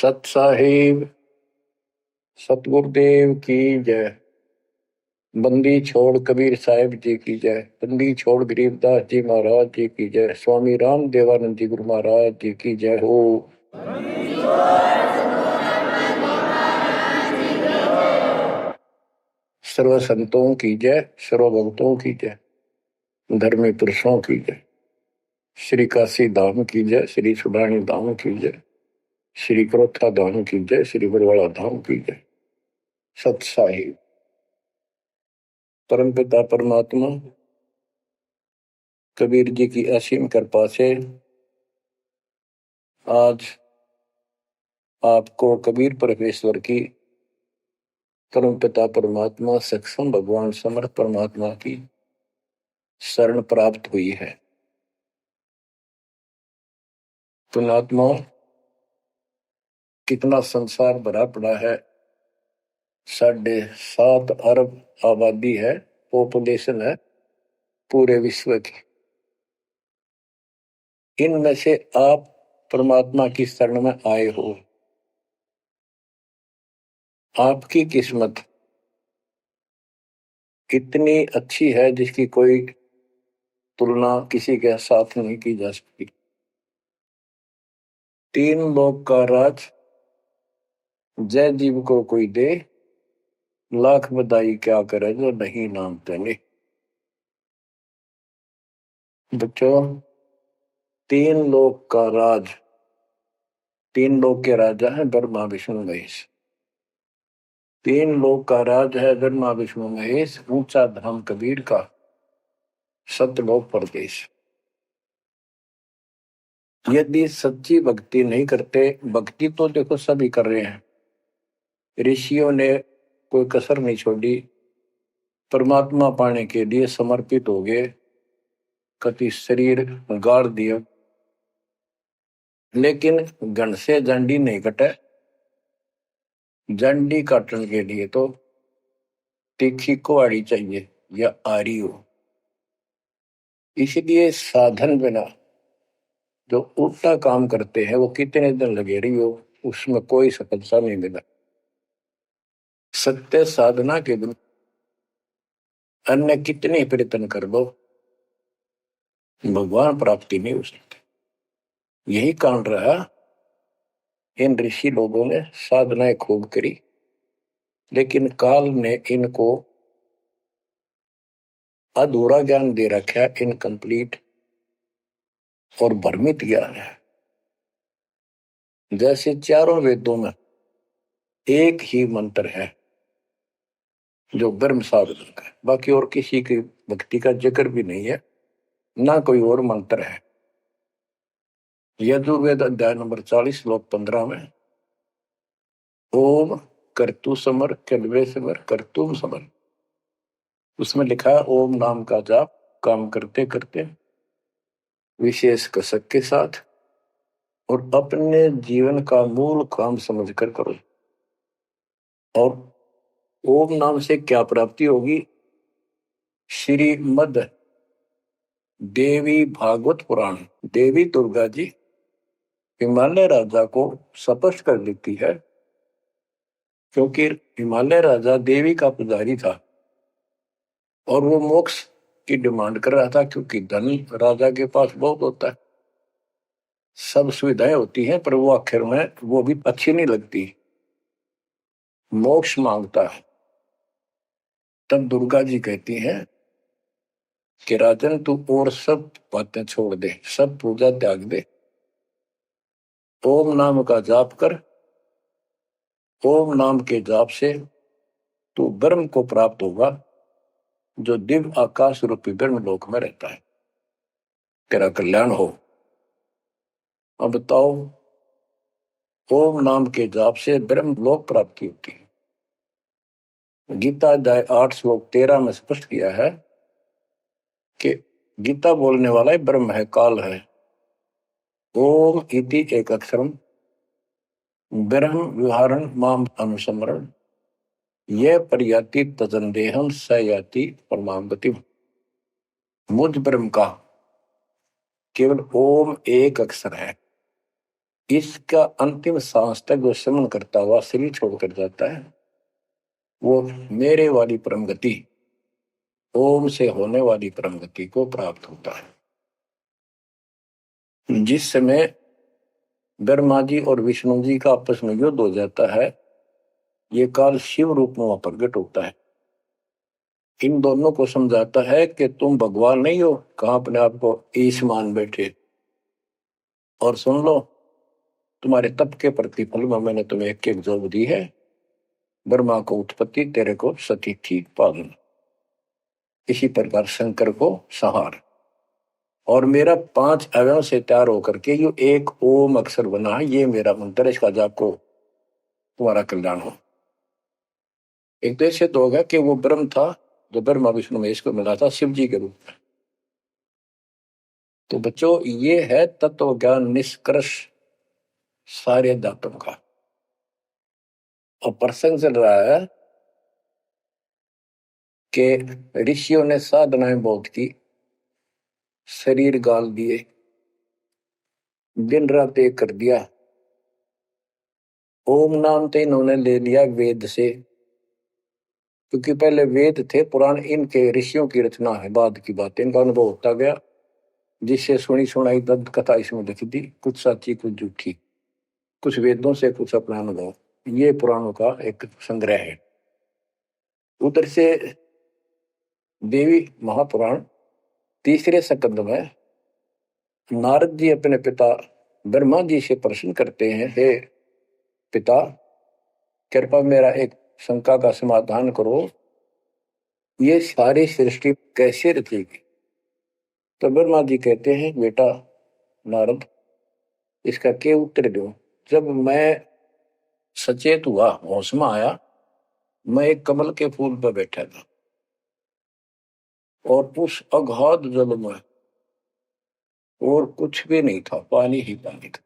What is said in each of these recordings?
सत साहिब सतगुरुदेव की जय। बंदी छोड़ कबीर साहिब जी की जय। बंदी छोड़ गरीबदास जी महाराज जी की जय। स्वामी राम देवानंद जी गुरु महाराज जी की जय हो। सर्व संतों की जय, सर्व भक्तों की जय, धर्मी पुरुषों की जय। श्री काशी धाम की जय, श्री सुडानी धाम की जय, श्री क्रोथा धाम की जय, श्री बरवाड़ा धाम की जय। सत साहिब परम पिता परमात्मा कबीर जी की असीम कृपा से आज आपको कबीर परमेश्वर की परम पिता परमात्मा सक्षम भगवान समर्थ परमात्मा की शरण प्राप्त हुई है। पुण्यात्मा, कितना संसार भरा पड़ा है। 7.5 अरब आबादी है, पॉपुलेशन है पूरे विश्व की। इनमें से आप परमात्मा की शरण में आए हो। आपकी किस्मत इतनी अच्छी है जिसकी कोई तुलना किसी के साथ नहीं की जा सकती। 3 लोक का राज जय जीव को कोई दे, लाख बधाई क्या करे जो नहीं नाम तेने। बच्चों, 3 लोक का राज, 3 लोक के राजा है ब्रह्मा विष्णु महेश। 3 लोक का राज है ब्रह्मा विष्णु महेश। ऊंचा धाम कबीर का, सतलोक परदेश। यदि सच्ची भक्ति नहीं करते, भक्ति तो देखो सभी कर रहे हैं, ऋषियों ने कोई कसर नहीं छोड़ी, परमात्मा पाने के लिए समर्पित हो गए, कति शरीर गाड़ दिया, लेकिन घन से जंडी नहीं कटे। जंडी काटने के लिए तो तीखी कुहाड़ी चाहिए या आरी हो। इसलिए साधन बिना जो उल्टा काम करते हैं वो कितने दिन लगे रही हो, उसमें कोई सफलता नहीं मिला। सत्य साधना के दिन अन्य कितने प्रयत्न कर लो, भगवान प्राप्ति नहीं हो सकती। यही कारण रहा, इन ऋषि लोगों ने साधनाएं खूब करी, लेकिन काल ने इनको अधूरा ज्ञान दे रखा है, इनकम्प्लीट और भ्रमित ज्ञान है। जैसे चारों वेदों में एक ही मंत्र है जो ब्रह्म साधन का है, बाकी और किसी की भक्ति का जिक्र भी नहीं है, ना कोई और मंत्र है। यजुर्वेद अध्याय नंबर 40 श्लोक 15 में ओम कर्तु समर कल्वे समर कर्तुम समर, उसमें लिखा है ओम नाम का जाप काम करते करते विशेष कसक के साथ और अपने जीवन का मूल काम समझकर करो। और ओम नाम से क्या प्राप्ति होगी? श्रीमद देवी भागवत पुराण, देवी दुर्गा जी हिमालय राजा को स्पष्ट कर देती है, क्योंकि हिमालय राजा देवी का पुजारी था और वो मोक्ष की डिमांड कर रहा था, क्योंकि धन राजा के पास बहुत होता है, सब सुविधाएं होती हैं, पर वो आखिर में वो भी अच्छी नहीं लगती, मोक्ष मांगता है। तब दुर्गा जी कहती हैं कि राजन तू और सब बातें छोड़ दे, सब पूजा त्याग दे, ओम नाम का जाप कर। ओम नाम के जाप से तू ब्रह्म को प्राप्त होगा, जो दिव्य आकाश रूपी ब्रह्म लोक में रहता है। तेरा कल्याण हो। अब बताओ, ओम नाम के जाप से ब्रह्म लोक प्राप्ति होती है। गीता अध्याय 8 श्लोक 13 में स्पष्ट किया है कि गीता बोलने वाला ही ब्रह्म है, काल है। ओम इति एक अक्षरम ब्रह्म विहारण माम अनुसमरण ये प्रयाति तजंदेहम स याति परमाम गतिम। मुझ ब्रह्म का केवल ओम एक अक्षर है, इसका अंतिम सांस तक जो समन करता हुआ शरीर छोड़कर जाता है, वो मेरे वाली परम गति, ओम से होने वाली परम गति को प्राप्त होता है। जिस समय ब्रह्मा जी और विष्णु जी का आपस में युद्ध हो जाता है, ये काल शिव रूप में वहां प्रकट होता है। इन दोनों को समझाता है कि तुम भगवान नहीं हो, कहां अपने आप को ईश मान बैठे, और सुन लो, तुम्हारे तप के प्रतिफल में मैंने तुम्हें एक एक जोग दी है। ब्रह्मा को उत्पत्ति, तेरे को सती थी पालन। इसी प्रकार शंकर को संहार, और मेरा 5 अवयव से तैयार होकर के ये एक ओम अक्षर बना है। ये मेरा मंत्र, इसका जाप को तुम्हारा कल्याण हो। एक तो ऐसे तो होगा कि वो ब्रह्म था जो ब्रह्मा विष्णु महेश को मिला था शिव जी के रूप में। तो बच्चों, ये है तत्व ज्ञान निष्कर्ष सारे दातों का। और प्रसंग चल रहा है कि ऋषियों ने साधनाएं बहुत की, शरीर गाल दिए, दिन रात एक कर दिया। ओम नाम तो इन्होंने ले लिया वेद से, क्योंकि पहले वेद थे पुराण, इनके ऋषियों की रचना है, बाद की बात, इनका अनुभव होता गया, जिससे सुनी सुनाई दंत कथा इसमें लिख दी, कुछ सच्ची कुछ झूठी, कुछ वेदों से कुछ अपना अनुभव। ये पुराणों का एक संग्रह है। उधर से देवी महापुराण तीसरे स्कंद में नारद जी अपने पिता ब्रह्मा जी से प्रश्न करते हैं, हे पिता, कृपा मेरा एक शंका का समाधान करो, ये सारी सृष्टि कैसे रचेगी। तो ब्रह्मा जी कहते हैं, बेटा नारद, इसका क्या उत्तर दो। जब मैं सचेत हुआ, होश में आया, मैं एक कमल के फूल पर बैठा था, और उस अगाध जल में और कुछ भी नहीं था, पानी ही पानी था।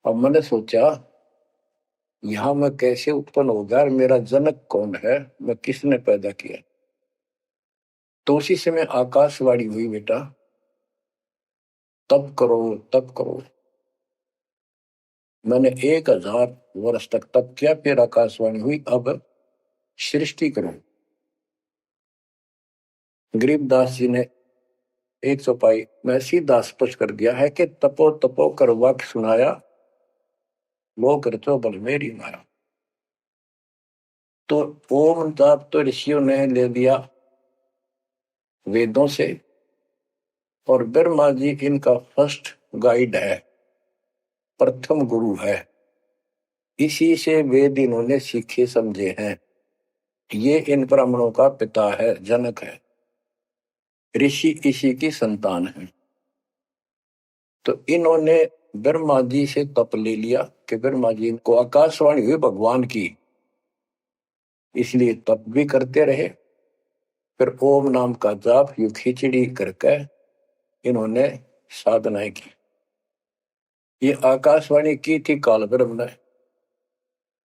अब मैंने सोचा, यहां मैं कैसे उत्पन्न होगा, मेरा जनक कौन है, मैं किसने पैदा किया। तो उसी समय आकाशवाणी हुई, बेटा तप करो तप करो। मैंने 1000 वर्ष तक तप किया, फिर आकाशवाणी हुई, अब सृष्टि करो। गरीबदास जी ने 100 पाई में सीधा स्पष्ट कर दिया है कि तपो तपो कर वाक्य सुनाया, वो करतो बल मेरी माया। तो ओम जाप तो ऋषियों ने ले दिया वेदों से, और ब्रह्मा जी इनका फर्स्ट गाइड है, प्रथम गुरु है। इसी से वेद इन्होंने सीखे समझे हैं। ये इन ब्राह्मणों का पिता है, जनक है, ऋषि इसी की संतान है। तो इन्होंने ब्रह्मा जी से तप ले लिया कि ब्रह्मा जी को आकाशवाणी हुई भगवान की, इसलिए तप भी करते रहे। फिर ओम नाम का जाप यू खिचड़ी करके इन्होंने साधनाएं की। ये आकाशवाणी की थी काल ब्रह्म ने।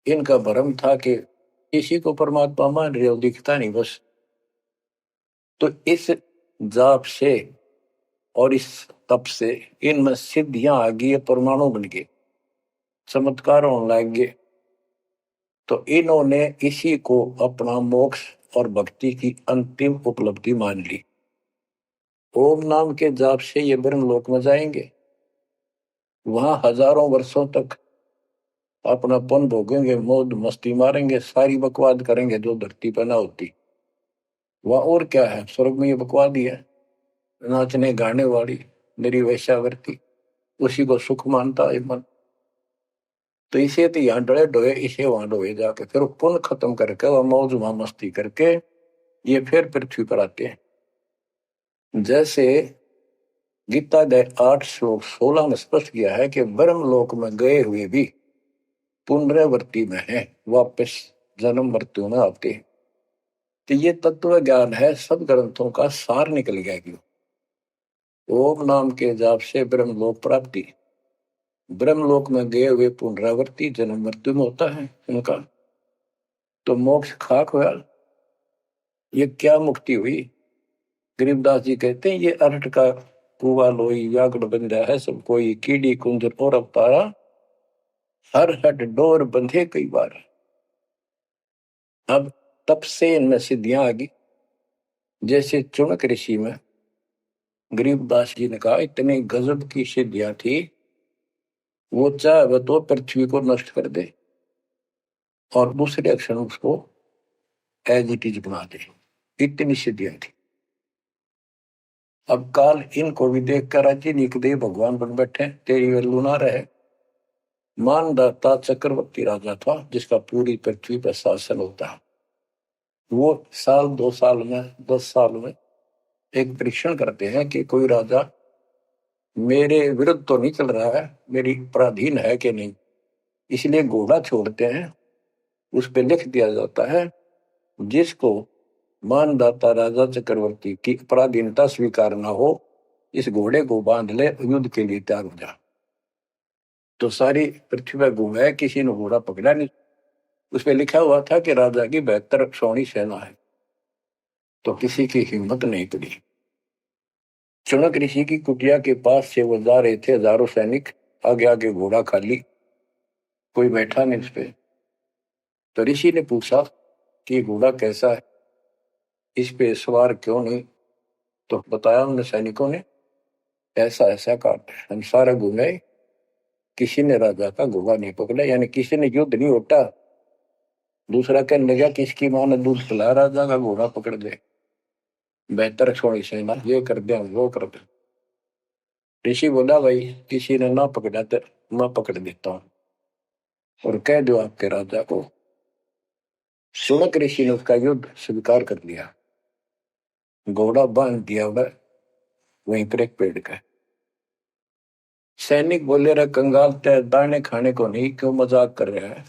इनका भ्रम था कि इसी को परमात्मा मान रहे हो, दिखता नहीं बस। तो इस जाप से और इस तप से इनमें सिद्धियां आ गई, परमाणु बन गए, चमत्कार होने लग गए। तो इन्होंने इसी को अपना मोक्ष और भक्ति की अंतिम उपलब्धि मान ली। ओम नाम के जाप से ये ब्रह्मलोक में जाएंगे, वहां हजारों वर्षों तक अपना पन भोगेंगे, मौज मस्ती मारेंगे, सारी बकवाद करेंगे जो धरती पर ना होती। वह और क्या है, स्वर्ग में ये बकवाद ही है, नाचने गाने वाली मेरी वैश्यावृत्ति, उसी को सुख मानता है मन। तो इसे तो यहाँ डरे डोए, इसे वहां डोए जाके, फिर पुण्य खत्म करके वह मौज वहां मस्ती करके ये फिर पृथ्वी पर आते हैं। जैसे गीता अध्याय 8 श्लोक 16 में स्पष्ट किया है कि ब्रह्मलोक में गए हुए भी पुनरावृत्ति में है, वापस जन्म मृत्यु में आते हैं। तो ये तत्व ज्ञान है, सब ग्रंथों का सार निकल गया कि ओम नाम के जाप से ब्रह्मलोक प्राप्ति, ब्रह्मलोक में गए हुए पुनरावृत्ति जन्म मृत्यु में होता है उनका। तो मोक्ष खाक हुआ, ये क्या मुक्ति हुई। गरीबदास जी कहते हैं, ये अरहट का कुआ लोई यागड़ बंधा है सब कोई, कीड़ी कुंजर और अवतारा, हर हट डोर बंधे कई बार। अब तब से इनमें सिद्धियां आ गई। जैसे चुनक ऋषि में गरीबदास जी ने कहा इतनी गजब की सिद्धियां थी, वो चाहे तो पृथ्वी को नष्ट कर दे और दूसरे क्षण उसको एज इट इज बना दे, इतनी सिद्धियां थी। अब काल इनको भी देख कर राजी निकदे भगवान बन बैठे, तेरी वैल्यू ना रहे। मानदाता चक्रवर्ती राजा था जिसका पूरी पृथ्वी पर शासन होता है। वो साल 2 साल में 10 साल में एक परीक्षण करते हैं कि कोई राजा मेरे विरुद्ध तो नहीं चल रहा है, मेरी पराधीन है कि नहीं। इसलिए घोड़ा छोड़ते हैं, उस पर लिख दिया जाता है जिसको मानदाता राजा चक्रवर्ती की पराधीनता स्वीकार न हो, इस घोड़े को बांध ले, युद्ध के लिए तैयार हो जा। तो सारी पृथ्वी पर घूमे, किसी ने घोड़ा पकड़ा नहीं। उस पर लिखा हुआ था कि राजा की 72 सौणी सेना है, तो किसी की हिम्मत नहीं पड़ी। चुनक ऋषि की कुटिया के पास से वो जा रहे थे, हजारों सैनिक, आगे आगे घोड़ा खाली, कोई बैठा नहीं उस पे। तो ऋषि ने पूछा कि घोड़ा कैसा है, इस पे सवार क्यों नहीं। तो बताया उन सैनिकों ने, ऐसा ऐसा काट हम सारा घूमे, किसी ने राजा का घोड़ा नहीं पकड़ा, यानी किसी ने युद्ध नहीं होता। दूसरा कहने लगा किसकी मां ने दूध पिलाया, राजा का घोड़ा पकड़ दे, 72 सौणी सेना, ये कर दे वो कर दे। ऋषि बोला भाई किसी ने ना पकड़ा तो मैं पकड़ देता हूं और कह दो आपके राजा को। सुनक ऋषि ने उसका युद्ध स्वीकार कर लिया, घोड़ा बांध दिया वह वहीं पर एक पेड़ का। सैनिक बोले रहे कंगाल तय दाने खाने को नहीं, क्यों मजाक कर रहा है,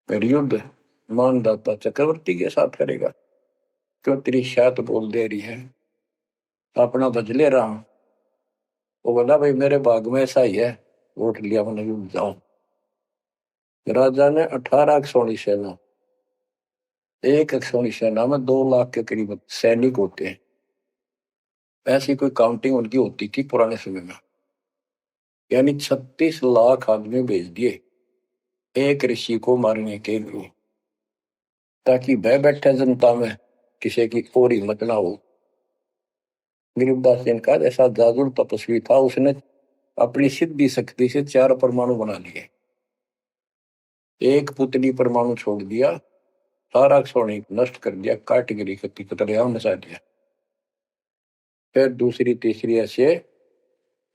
फिर युद्ध मानदाता चक्रवर्ती के साथ करेगा, क्यों तेरी शायद बोल दे रही है, अपना बज ले रहा हूं। वो बोला भाई मेरे भाग में ऐसा ही है, वोट लिया मैंने युद्ध जाऊं। राजा ने 18 सौणी सेना, एक सौणी सेना में 2 लाख के करीब सैनिक होते हैं, ऐसी कोई काउंटिंग उनकी होती थी पुराने समय में। यानी 36 लाख आदमी भेज दिए एक ऋषि को मारने के लिए, ताकि भय बैठे जनता में किसी की और हिम्मत ना हो। गरीबदास जी का ऐसा जादू तपस्वी था, उसने अपनी सिद्धि शक्ति से 4 परमाणु बना लिए, एक पुतली परमाणु छोड़ दिया, सारा सोने नष्ट कर दिया, काटगिरी कति कतलेआम मचा दिया। फिर दूसरी तीसरी ऐसे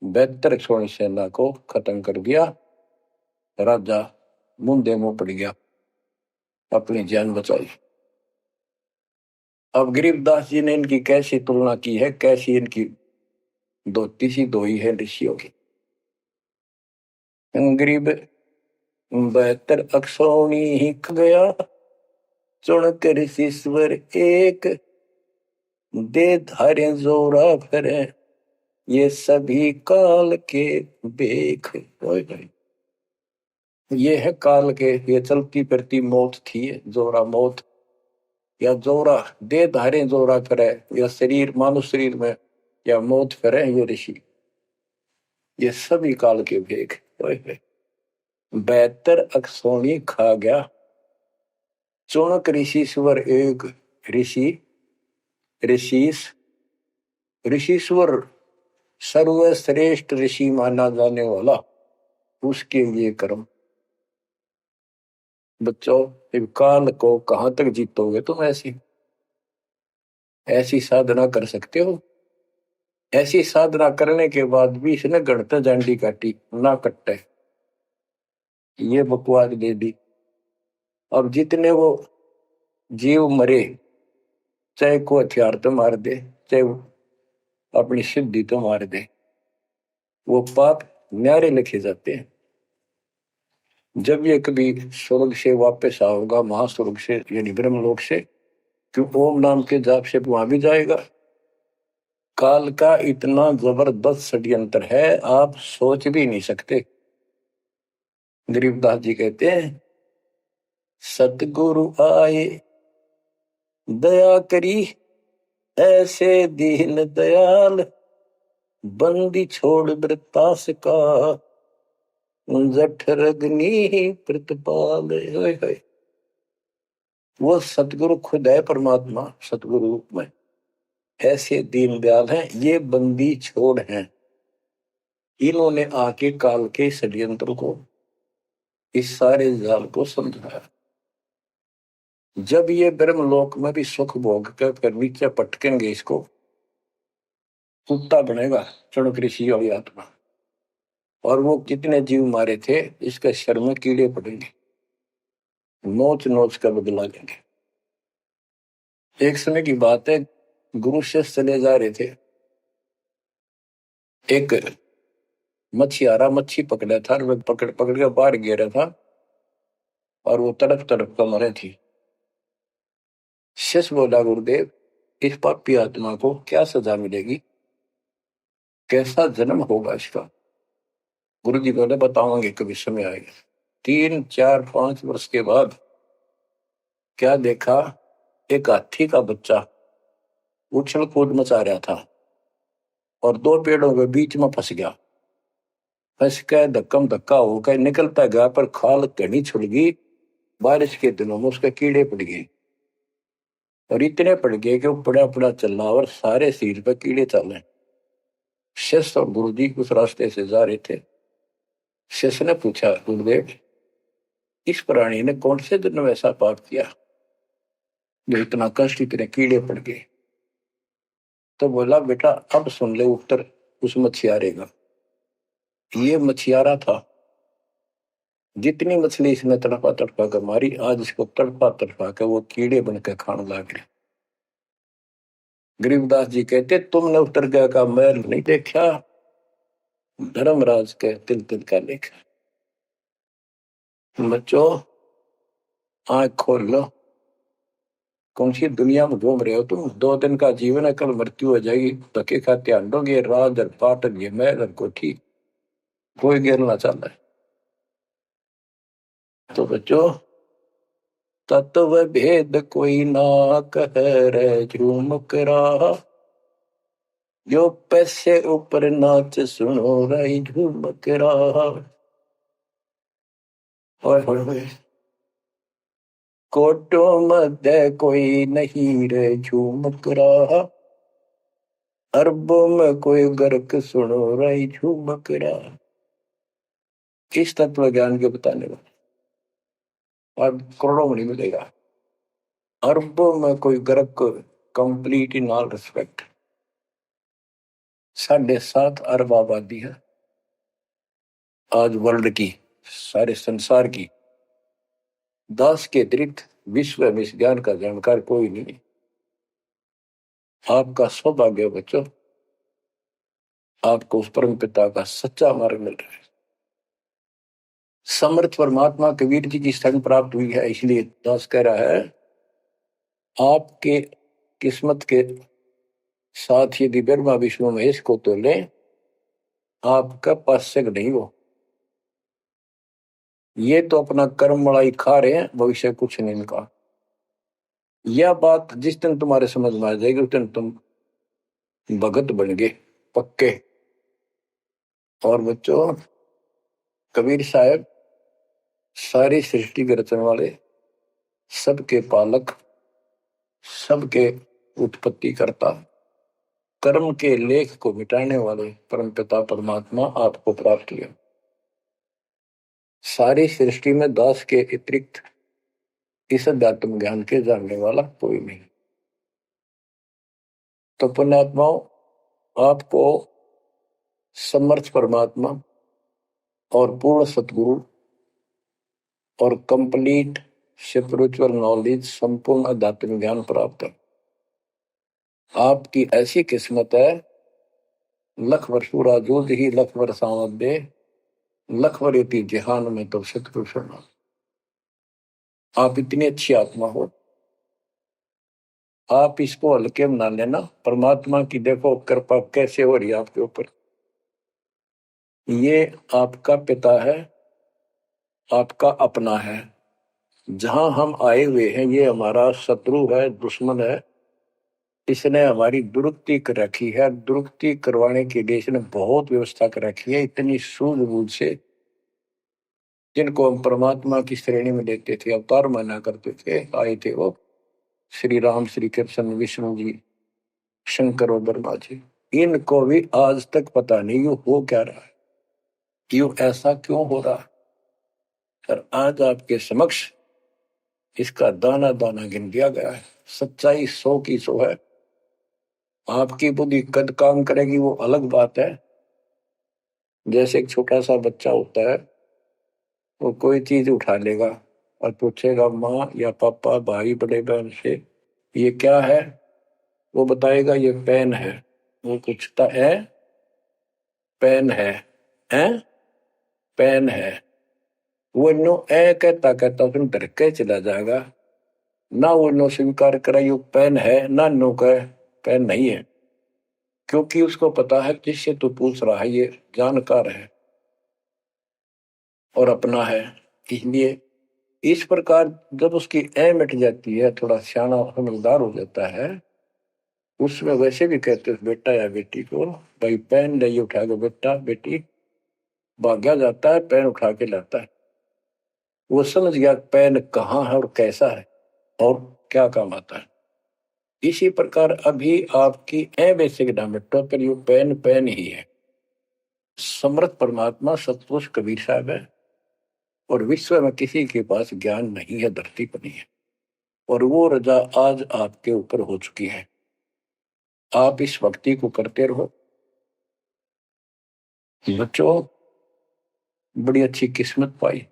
72 सोनी सेना को खत्म कर दिया। राजा मुंदे मुंह पड़ गया, अपनी जान बचाई। अब गरीबदास जी ने इनकी कैसी तुलना की है, कैसी इनकी धोती सी धोई है ऋषियों की। गरीब 72 अक्षौणी ही ख गया, चुनक ऋषिश्वर एक, दे धारे जोरा फिरे, ये सभी काल के बेख। ये है काल के, ये चलती फिरती मौत थी, जोरा मौत, या जोरा दे धारे जोरा करे, या शरीर मानव शरीर में या मौत करे, ये ऋषि, ये सभी काल के भेख। 72 अक्षौणी खा गया, चुनक ऋषिश्वर एक, ऋषि ऋषिस ऋषिश्वर सर्वश्रेष्ठ ऋषि माना जाने वाला, उसके ये कर्म। बच्चों काल को कहां तक जीतोगे तुम, ऐसी ऐसी साधना कर सकते हो। ऐसी साधना करने के बाद भी इसने गणत जांडी काटी ना कट्टे, ये बकवास दे दी। अब जितने वो जीव मरे, चाहे को हथियार तो मार दे, चाहे अपनी सिद्धि तो मार दे, वो पाप न्यारे लिखे जाते हैं। जब ये कभी स्वर्ग से वापस आओगा, महास्वर्ग से यानी ब्रह्मलोक से, क्यों ओम नाम के जाप से वहां भी जाएगा। काल का इतना जबरदस्त षड्यंत्र है, आप सोच भी नहीं सकते। गरीबदास जी कहते हैं, सतगुरु आए दया करी, ऐसे दीन दयाल, बंदी छोड़ वृत्तास का, जठरग्नि प्रतिपाल। वो सतगुरु खुद है, परमात्मा सतगुरु रूप में ऐसे दीनदयाल हैं, ये बंदी छोड़ हैं। इन्होंने आके काल के षड्यंत्र को, इस सारे जाल को समझाया। जब ये ब्रह्मलोक में भी सुख भोग कर फिर नीचे पटकेंगे, इसको कुत्ता बनेगा चणक ऋषि वाली आत्मा। और वो कितने जीव मारे थे, इसके शर में कीड़े पड़ेंगे, नोच नोच कर बदला लेंगे। एक समय की बात है, गुरु शिष्य चले जा रहे थे। एक मछियारा मच्छी पकड़ा था, और पकड़ पकड़ के बाहर गिरा था, और वो तड़प तड़प कर मरे थी। शिष्य बोला, गुरुदेव इस पापी आत्मा को क्या सजा मिलेगी, कैसा जन्म होगा इसका? गुरु जी बोले, बताओगे कभी समय आएगा। 3, 4, 5 वर्ष के बाद क्या देखा, एक हाथी का बच्चा उछल कूद मचा रहा था और 2 पेड़ों के बीच में फंस गया। फंस के धक्कम धक्का होकर निकलता गया, पर खाल घनी छुड़ गई। बारिश के दिनों में उसके कीड़े पड़ गए, और इतने पड़ गए कि वो पड़ा पड़ा चल रहा, और सारे सिर पर कीड़े चल रहे। शिष्य और गुरु जी उस रास्ते से जा रहे थे। शिष्य ने पूछा, गुरुदेव इस प्राणी ने कौन से दिन में ऐसा पाप किया जो इतना कष्ट, इतने कीड़े पड़ गए? तो बोला, बेटा अब सुन ले उत्तर उस मछियारे का। ये मछियारा था, जितनी मछली इसने तड़पा तड़पा कर मारी, आज इसको तड़पा तड़पा कर वो कीड़े बनकर खाने लग गए। गरीबदास जी कहते, तुमने उत्तर का महल नहीं देखा, धर्मराज के तिल तिल का लेखा। बच्चों आंख खोल लो, कौन सी दुनिया में घूम रहे हो तुम? 2 दिन का जीवन है, कल मृत्यु हो जाएगी। धक्के खाते आंडोगे, राज और पाट ये महल और कोठी, कोई गिरना चाहता है। तो बच्चों तत्व भेद कोई ना कह रे झूमक रहा, जो पैसे ऊपर नाच सुनो रही झूमक रहा। और कोटो मध्य कोई नहीं रे झूमक रहा, अरबों में कोई गर्क सुनो रही झूमक रहा। इस तत्व ज्ञान के बताने वाले और करोड़ों में नहीं मिलेगा। अरबों में कोई गर्क, कंप्लीट इन ऑल रिस्पेक्ट। 7.5 अरब आबादी है आज वर्ल्ड की, सारे संसार की। 10 के अतिरिक्त विश्व में इस ज्ञान का जानकार कोई नहीं। आपका सौभाग्य बच्चों, आपको उस परम पिता का सच्चा मार्ग मिल रहा है। समर्थ परमात्मा कबीर जी की शरण प्राप्त हुई है, इसलिए दास कह रहा है, आपके किस्मत के साथ यदि ब्रह्मा विष्णु महेश को तो ले, आपका पास्यक नहीं हो। ये तो अपना कर्म मलाई खा रहे हैं, भविष्य कुछ नहीं इनका। यह बात जिस दिन तुम्हारे समझ में आ जाएगी, उस दिन तुम भगत बन गए पक्के। और बच्चों कबीर साहब सारी सृष्टि के रचने वाले, सबके पालक, सबके उत्पत्ति करता, कर्म के लेख को मिटाने वाले परमपिता परमात्मा आपको प्राप्त हुए। सारी सृष्टि में दास के अतिरिक्त इस अध्यात्म ज्ञान के जानने वाला कोई नहीं। तो पुण्यात्माओं, आपको समर्थ परमात्मा और पूर्ण सतगुरु और कंप्लीट स्पिरिचुअल नॉलेज, संपूर्ण अध्यात्मिक ज्ञान प्राप्त है। आपकी ऐसी किस्मत है, लख वर्षूरा जोध ही लख वर्षावत दे, लख वरेती जहान में तो सतपुरुष। आप इतनी अच्छी आत्मा हो, आप इसको हल्के में ना लेना। परमात्मा की देखो कृपा कैसे हो रही है आपके ऊपर। ये आपका पिता है, आपका अपना है। जहां हम आए हुए हैं ये हमारा शत्रु है, दुश्मन है, इसने हमारी दुरुक्ति कर रखी है। दुरुक्ति करवाने के लिए इसने बहुत व्यवस्था कर रखी है, इतनी सूझबूझ से। जिनको हम परमात्मा की श्रेणी में लेते थे, अवतार माना करते थे, आए थे वो श्री राम, श्री कृष्ण, विष्णु जी, शंकर और ब्रह्मा जी। इनको भी आज तक पता नहीं ये हो क्या रहा है, क्यों ऐसा क्यों हो रहा है। और आज आपके समक्ष इसका दाना दाना गिन दिया गया है। सच्चाई 100 की 100 है। आपकी बुद्धि कद काम करेगी वो अलग बात है। जैसे एक छोटा सा बच्चा होता है, वो कोई चीज उठा लेगा और पूछेगा माँ या पापा, भाई, बड़े बहन से, ये क्या है। वो बताएगा ये पेन है। वो पूछता है पेन है पेन है। वो नो ए कहता कहता फिर डर के चला जाएगा। ना वो नो स्वीकार करे ये पेन है, ना नो कहे पेन नहीं है, क्योंकि उसको पता है जिससे तू पूछ रहा है ये जानकार है और अपना है। इसलिए इस प्रकार जब उसकी ए मिट जाती है, थोड़ा सियाना समझदार हो जाता है, उसमें वैसे भी कहते हैं बेटा या बेटी को, भाई पेन नहीं उठा के बेटा बेटी, भाग्या जाता है पेन उठा के लाता है। वो समझ गया पेन कहाँ है और कैसा है और क्या काम आता है। इसी प्रकार अभी आपकी ए बेसिक डायमेट्रो पर ये पेन पेन ही है। समर्थ परमात्मा सतपुरुष कबीर साहब है और विश्व में किसी के पास ज्ञान नहीं है, धरती पर नहीं है। और वो रजा आज आपके ऊपर हो चुकी है। आप इस भक्ति को करते रहो बच्चों। बड़ी अच्छी किस्मत पाई।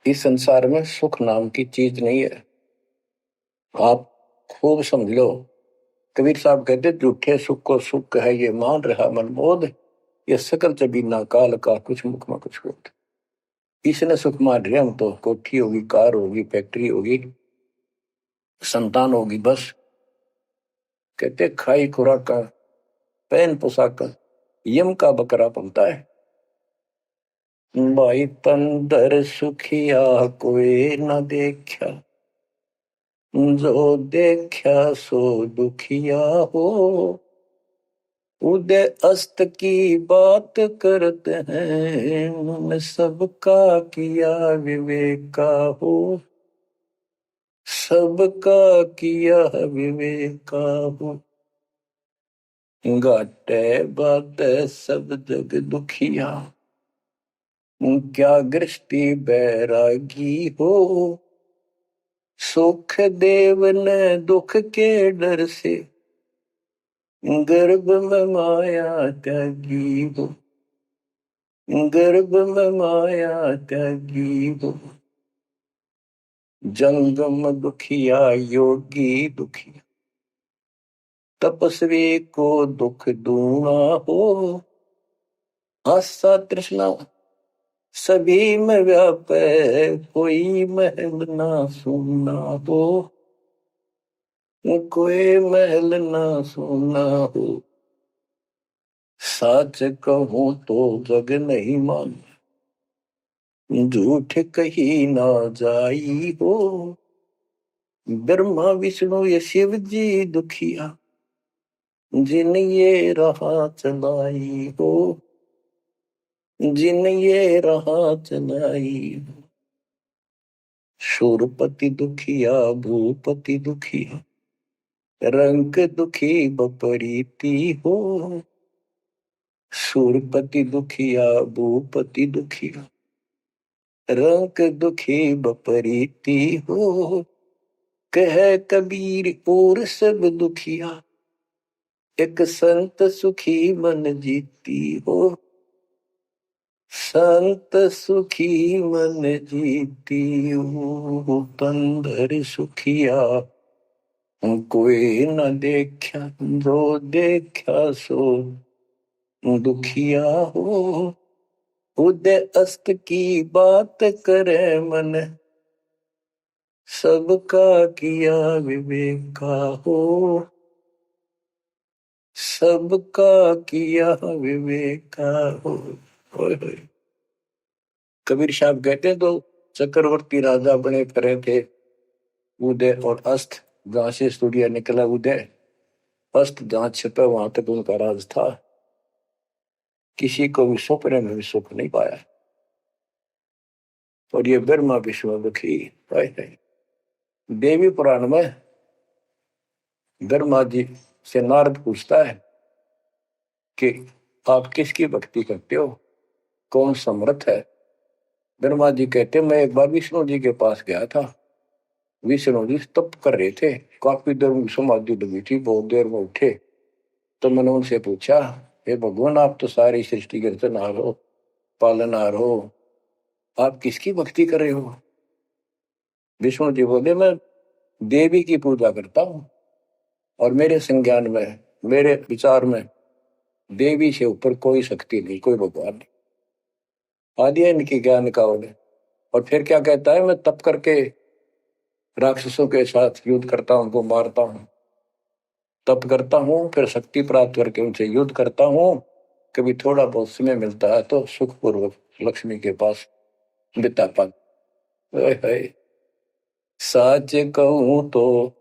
इस संसार में सुख नाम की चीज नहीं है। आप खूब समझ लो। कबीर साहब कहते झूठे सुख को सुख है ये मान रहा मनमोद, ये सकल जबीना काल का कुछ मुख में कुछ बोध। इसने सुख मान रहे हम तो, कोठी होगी, कार होगी, फैक्ट्री होगी, संतान होगी, बस। कहते खाई खुराक का, पहन पोशाक का, यम का बकरा पलता है। भाई तंदर सुखिया कोई न देखा, जो देखा सो दुखिया हो। उदय अस्त की बात करते हैं, उन्होंने सबका किया विवेका हो। सबका किया विवेका हो। घाटे बाटे सब जग दुखिया, क्या गृष्टि बैरागी हो। सुख देव ने दुख के डर से, गर्भ में माया त्यागी हो। गर्भ में माया त्यागी हो। जंगम दुखिया योगी दुखिया, तपस्वी को दुख दूना हो। आशा तृष्णा सभी में व्यापे, कोई महल ना सुना हो। कोई महल ना सुना हो। सच कहूं तो जग नहीं मान, झूठ कही ना जाई हो। ब्रह्मा विष्णु ये शिव जी दुखिया, जिन ये राह चलाई हो। जिन ये राह चलाई हो। शूरपति दुखिया भूपति दुखिया, रंग दुखी बपरीति हो। शूरपति दुखिया भूपति दुखिया, रंग दुखी बपरीति हो। कह कबीर और सब दुखिया, एक संत सुखी मन जीती हो। संत सुखी मन जीती हो। तंदर सुखिया कोई न देखा, जो देखा सो दुखिया हो। उदय अस्त की बात करे मन, सबका किया विवेका हो। सबका किया विवेका हो। कबीर साहब कहते हैं तो चक्रवर्ती राजा बने फिरे थे, उदय और अस्त। जहां से सूर्य निकला उदय अस्त जहां छिपे वहां तक उनका राज था। किसी को भी सपने में भी सुख नहीं पाया। और ये ब्रह्मा विष्णु दुखी है। देवी पुराण में ब्रह्मा जी से नारद पूछता है कि आप किसकी भक्ति करते हो, कौन समर्थ है। ब्रह्मा जी कहते मैं एक बार विष्णु जी के पास गया था। विष्णु जी तप कर रहे थे, काफी देर में समाधि लगी थी, बहुत देर में उठे। तो मैंने उनसे पूछा, हे भगवान आप तो सारी सृष्टि के रचनहार हो, पालनहार हो, आप किसकी भक्ति कर रहे हो। विष्णु जी बोले मैं देवी की पूजा करता हूं और मेरे संज्ञान में, मेरे विचार में देवी से ऊपर कोई शक्ति नहीं, कोई भगवान नहीं। आदि है इनकी ज्ञान का उन्हें। और फिर क्या कहता है, मैं तप करके राक्षसों के साथ युद्ध करता हूं, उनको मारता हूं, तप करता हूं, फिर शक्ति प्राप्त करके उनसे युद्ध करता हूं। कभी थोड़ा बहुत समय मिलता है तो सुखपूर्वक लक्ष्मी के पास बिता पाता। सच कहूं तो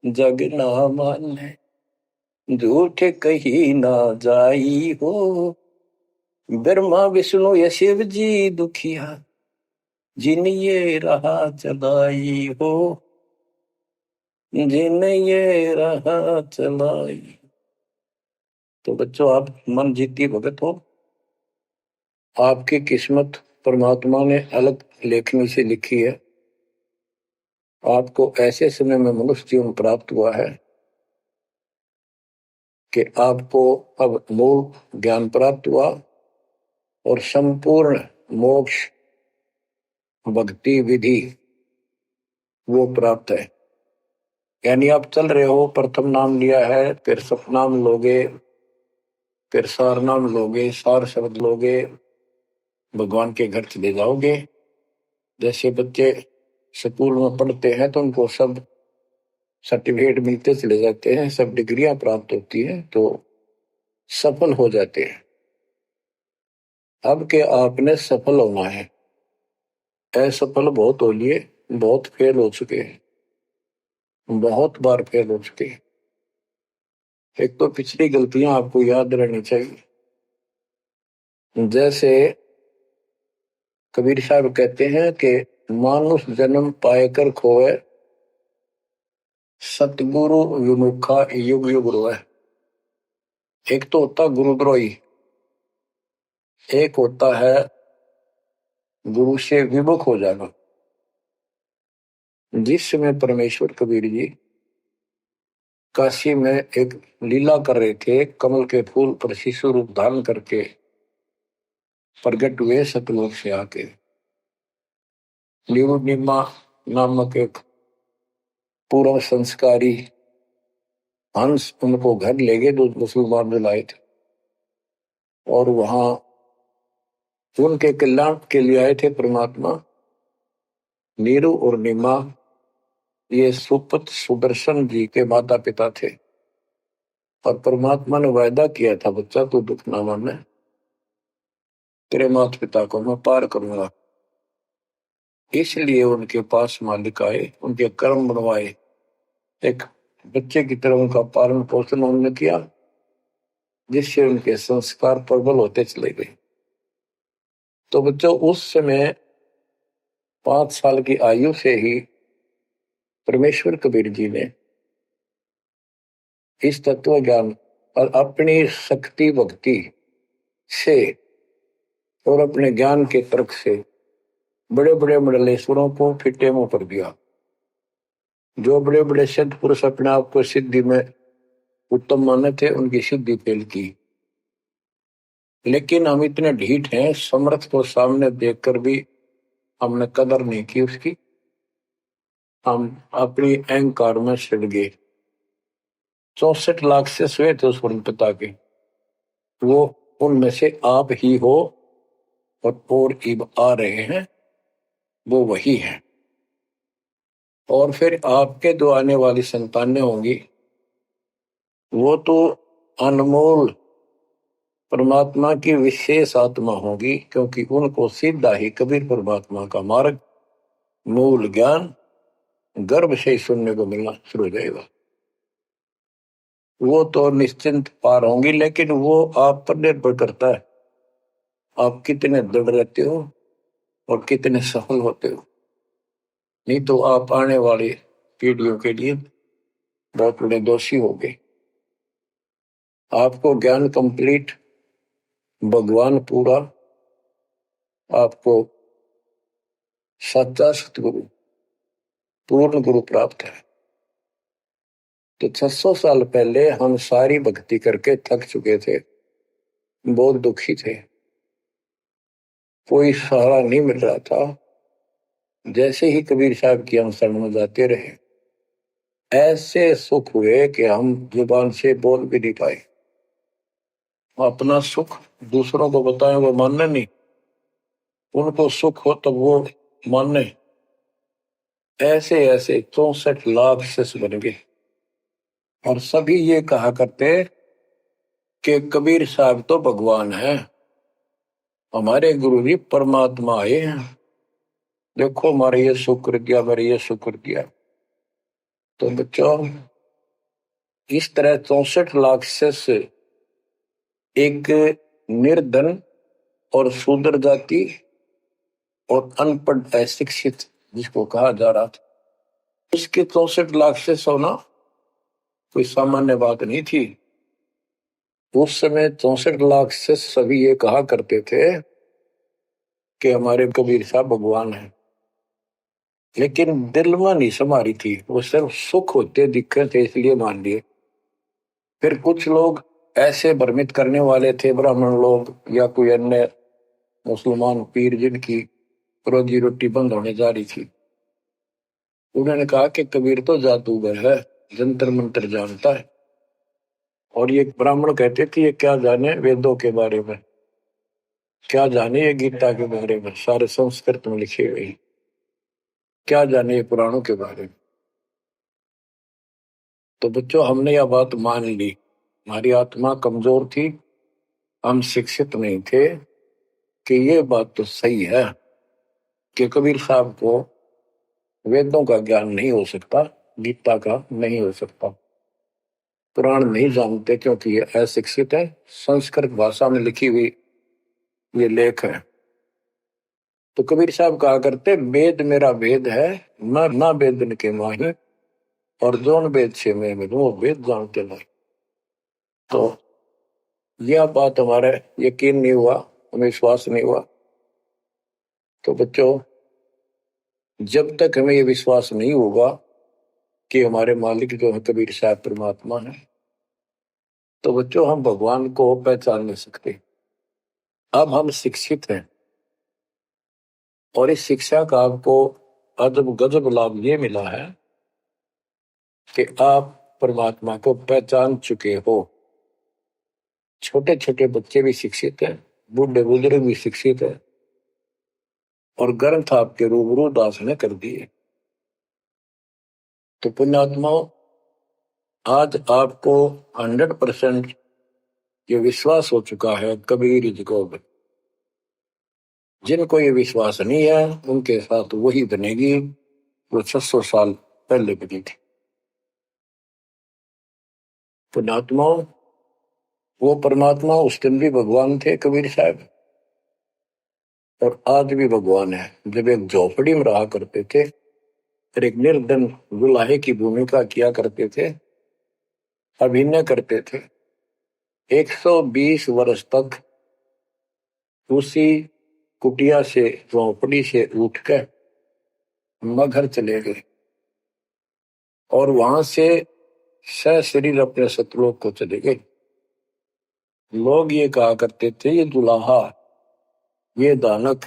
जग ना माने, झूठ कही ना जाई हो। ब्रह्मा विष्णु या शिव जी दुखिया, जिन ये रहा चलाई हो, जिन ये रहा चलाई। तो बच्चों आप मन जीती भगत हो। आपकी किस्मत परमात्मा ने अलग लेखनी से लिखी है। आपको ऐसे समय में मनुष्य जीवन प्राप्त हुआ है कि आपको अब मूल ज्ञान प्राप्त हुआ और संपूर्ण मोक्ष भक्ति विधि वो प्राप्त है। यानी आप चल रहे हो, प्रथम नाम लिया है, फिर सपनाम लोगे, फिर सार नाम लोगे, सार शब्द लोगे, भगवान के घर चले जाओगे। जैसे बच्चे स्कूल में पढ़ते हैं तो उनको सब सर्टिफिकेट मिलते चले जाते हैं, सब डिग्रियां प्राप्त होती हैं तो सफल हो जाते हैं। अब के आपने सफल होना है। असफल बहुत हो लिए, बहुत फेल हो चुके हैं, बहुत बार फेल हो चुके हैं। एक तो पिछली गलतियां आपको याद रहनी चाहिए। जैसे कबीर साहब कहते हैं कि मानुष जन्म पाएकर खोए, सतगुरु विमुखा युग युग रोए। एक तो होता गुरुद्रोही, एक होता है गुरु से विमुख हो जाना। जिस समय परमेश्वर कबीर जी काशी में एक लीला कर रहे थे, कमल के फूल पर शिशु रूप धारण करके प्रगट हुए सतलोक से आके। निमा नामक एक पूर्व संस्कारी हंस उनको घर ले गए, जो मुसलमान में लाए थे, और वहां उनके कल्याण के लिए आए थे परमात्मा। नीरू और निमा ये सुपुत्र सुदर्शन जी के माता पिता थे। और परमात्मा ने वायदा किया था, बच्चा तू दुख ना माने, तेरे माता पिता को मैं पार करूंगा। इसलिए उनके पास मालिक आए, उनके कर्म बनवाए, एक बच्चे की तरह उनका पालन पोषण उन्होंने किया, जिससे उनके संस्कार प्रबल होते चले गए। तो बच्चों उस समय 5 साल की आयु से ही परमेश्वर कबीर जी ने इस तत्व ज्ञान और अपनी शक्ति भक्ति से और अपने ज्ञान के तर्क से बड़े बड़े मंडलेश्वरों को फिटे मुंह कर दिया। जो बड़े बड़े सिद्ध पुरुष अपने आप को सिद्धि में उत्तम माने थे, उनकी सिद्धि फेल की। लेकिन हम इतने ढीठ हैं, समर्थ को सामने देखकर भी हमने कदर नहीं की उसकी। हम अपनी अहंकार में सड़ गए। 64 लाख से स्वे थे उस वर्ण पिता के, वो उनमें से आप ही हो और इब आ रहे हैं, वो वही है। और फिर आपके जो आने वाली संतानें होंगी वो तो अनमोल परमात्मा की विशेष आत्मा होगी, क्योंकि उनको सीधा ही कबीर परमात्मा का मार्ग, मूल ज्ञान गर्भ से ही सुनने को मिलना शुरू हो जाएगा। वो तो निश्चिंत पार होंगी, लेकिन वो आप पर निर्भर करता है आप कितने दृढ़ रहते हो और कितने सफल होते हो। नहीं तो आप आने वाली पीढ़ियों के लिए बहुत बड़े दोषी हो गए। आपको ज्ञान कंप्लीट, भगवान पूरा, आपको सच्चा सतगुरु पूर्ण गुरु प्राप्त है। तो 600 साल पहले हम सारी भक्ति करके थक चुके थे, बहुत दुखी थे, कोई सहारा नहीं मिल रहा था। जैसे ही कबीर साहब की हम शरण में जाते रहे, ऐसे सुख हुए कि हम जुबान से बोल भी नहीं पाए। अपना सुख दूसरों को बताएं वो मानने नहीं, उनको सुख हो तब वो मानने। ऐसे ऐसे 64 लाख शिष्य बन गए और सभी ये कहा करते कि कबीर साहब तो भगवान है, हमारे गुरु जी परमात्मा आए हैं, देखो हमारे ये शुक्र किया, हमारे ये शुक्र किया। तो बच्चों, इस तरह 64 लाख शिष्य एक निर्धन और शूद्र जाति और अनपढ़ अशिक्षित जिसको कहा जा रहा था, उसके 64 लाख शिष्य होना कोई सामान्य बात नहीं थी। उस समय 64 लाख शिष्य सभी ये कहा करते थे कि हमारे कबीर साहब भगवान हैं, लेकिन दिल में नहीं समारी थी, वो सिर्फ सुख होते दिक्कत थे इसलिए मान लिए। फिर कुछ लोग ऐसे भ्रमित करने वाले थे, ब्राह्मण लोग या कोई अन्य मुसलमान पीर जिनकी रोजी रोटी बंद होने जा रही थी, उन्होंने कहा कि कबीर तो जादूगर है, जंतर मंत्र जानता है। और ये ब्राह्मण कहते थे ये क्या जाने वेदों के बारे में, क्या जाने ये गीता के बारे में, सारे संस्कृत में लिखे हुए, क्या जाने ये पुराणों के बारे में। तो बच्चों, हमने यह बात मान ली, हमारी आत्मा कमजोर थी, हम शिक्षित नहीं थे कि ये बात तो सही है कि कबीर साहब को वेदों का ज्ञान नहीं हो सकता, गीता का नहीं हो सकता, पुराण नहीं जानते क्योंकि ये अशिक्षित है, संस्कृत भाषा में लिखी हुई ये लेख है। तो कबीर साहब कहा करते वेद मेरा वेद है, मैं ना वेदन के माही, और जोन वेद से मैं मिलूं वो वेद जानते नहीं। तो यह बात हमारे यकीन नहीं हुआ, हमें विश्वास नहीं हुआ। तो बच्चों, जब तक हमें ये विश्वास नहीं होगा कि हमारे मालिक जो है कबीर साहब परमात्मा है, तो बच्चों हम भगवान को पहचान नहीं सकते। अब हम शिक्षित हैं और इस शिक्षा का आपको अजब गजब लाभ ये मिला है कि आप परमात्मा को पहचान चुके हो। छोटे छोटे बच्चे भी शिक्षित हैं, बूढ़े बुजुर्ग भी शिक्षित है, और ग्रंथ आपके रूबरू दास ने कर दिए। तो पुण्यात्माओं, आज आपको 100% ये विश्वास हो चुका है कबीर जी को। जिनको ये विश्वास नहीं है उनके साथ वही बनेगी जो 600 साल पहले बनी थी। पुण्यात्माओं, वो परमात्मा उस दिन भी भगवान थे कबीर साहब, और आज भी भगवान है। जब एक झोपड़ी में रहा करते थे और एक निर्धन दुल्हे की भूमिका किया करते थे, अभिनय करते थे, 120 वर्ष तक उसी कुटिया से, झोपड़ी से उठकर मगहर चले गए और वहां से सशरीर अपने सतलोक को चले गए। लोग ये कहा करते थे ये दुल्हा, ये दानक,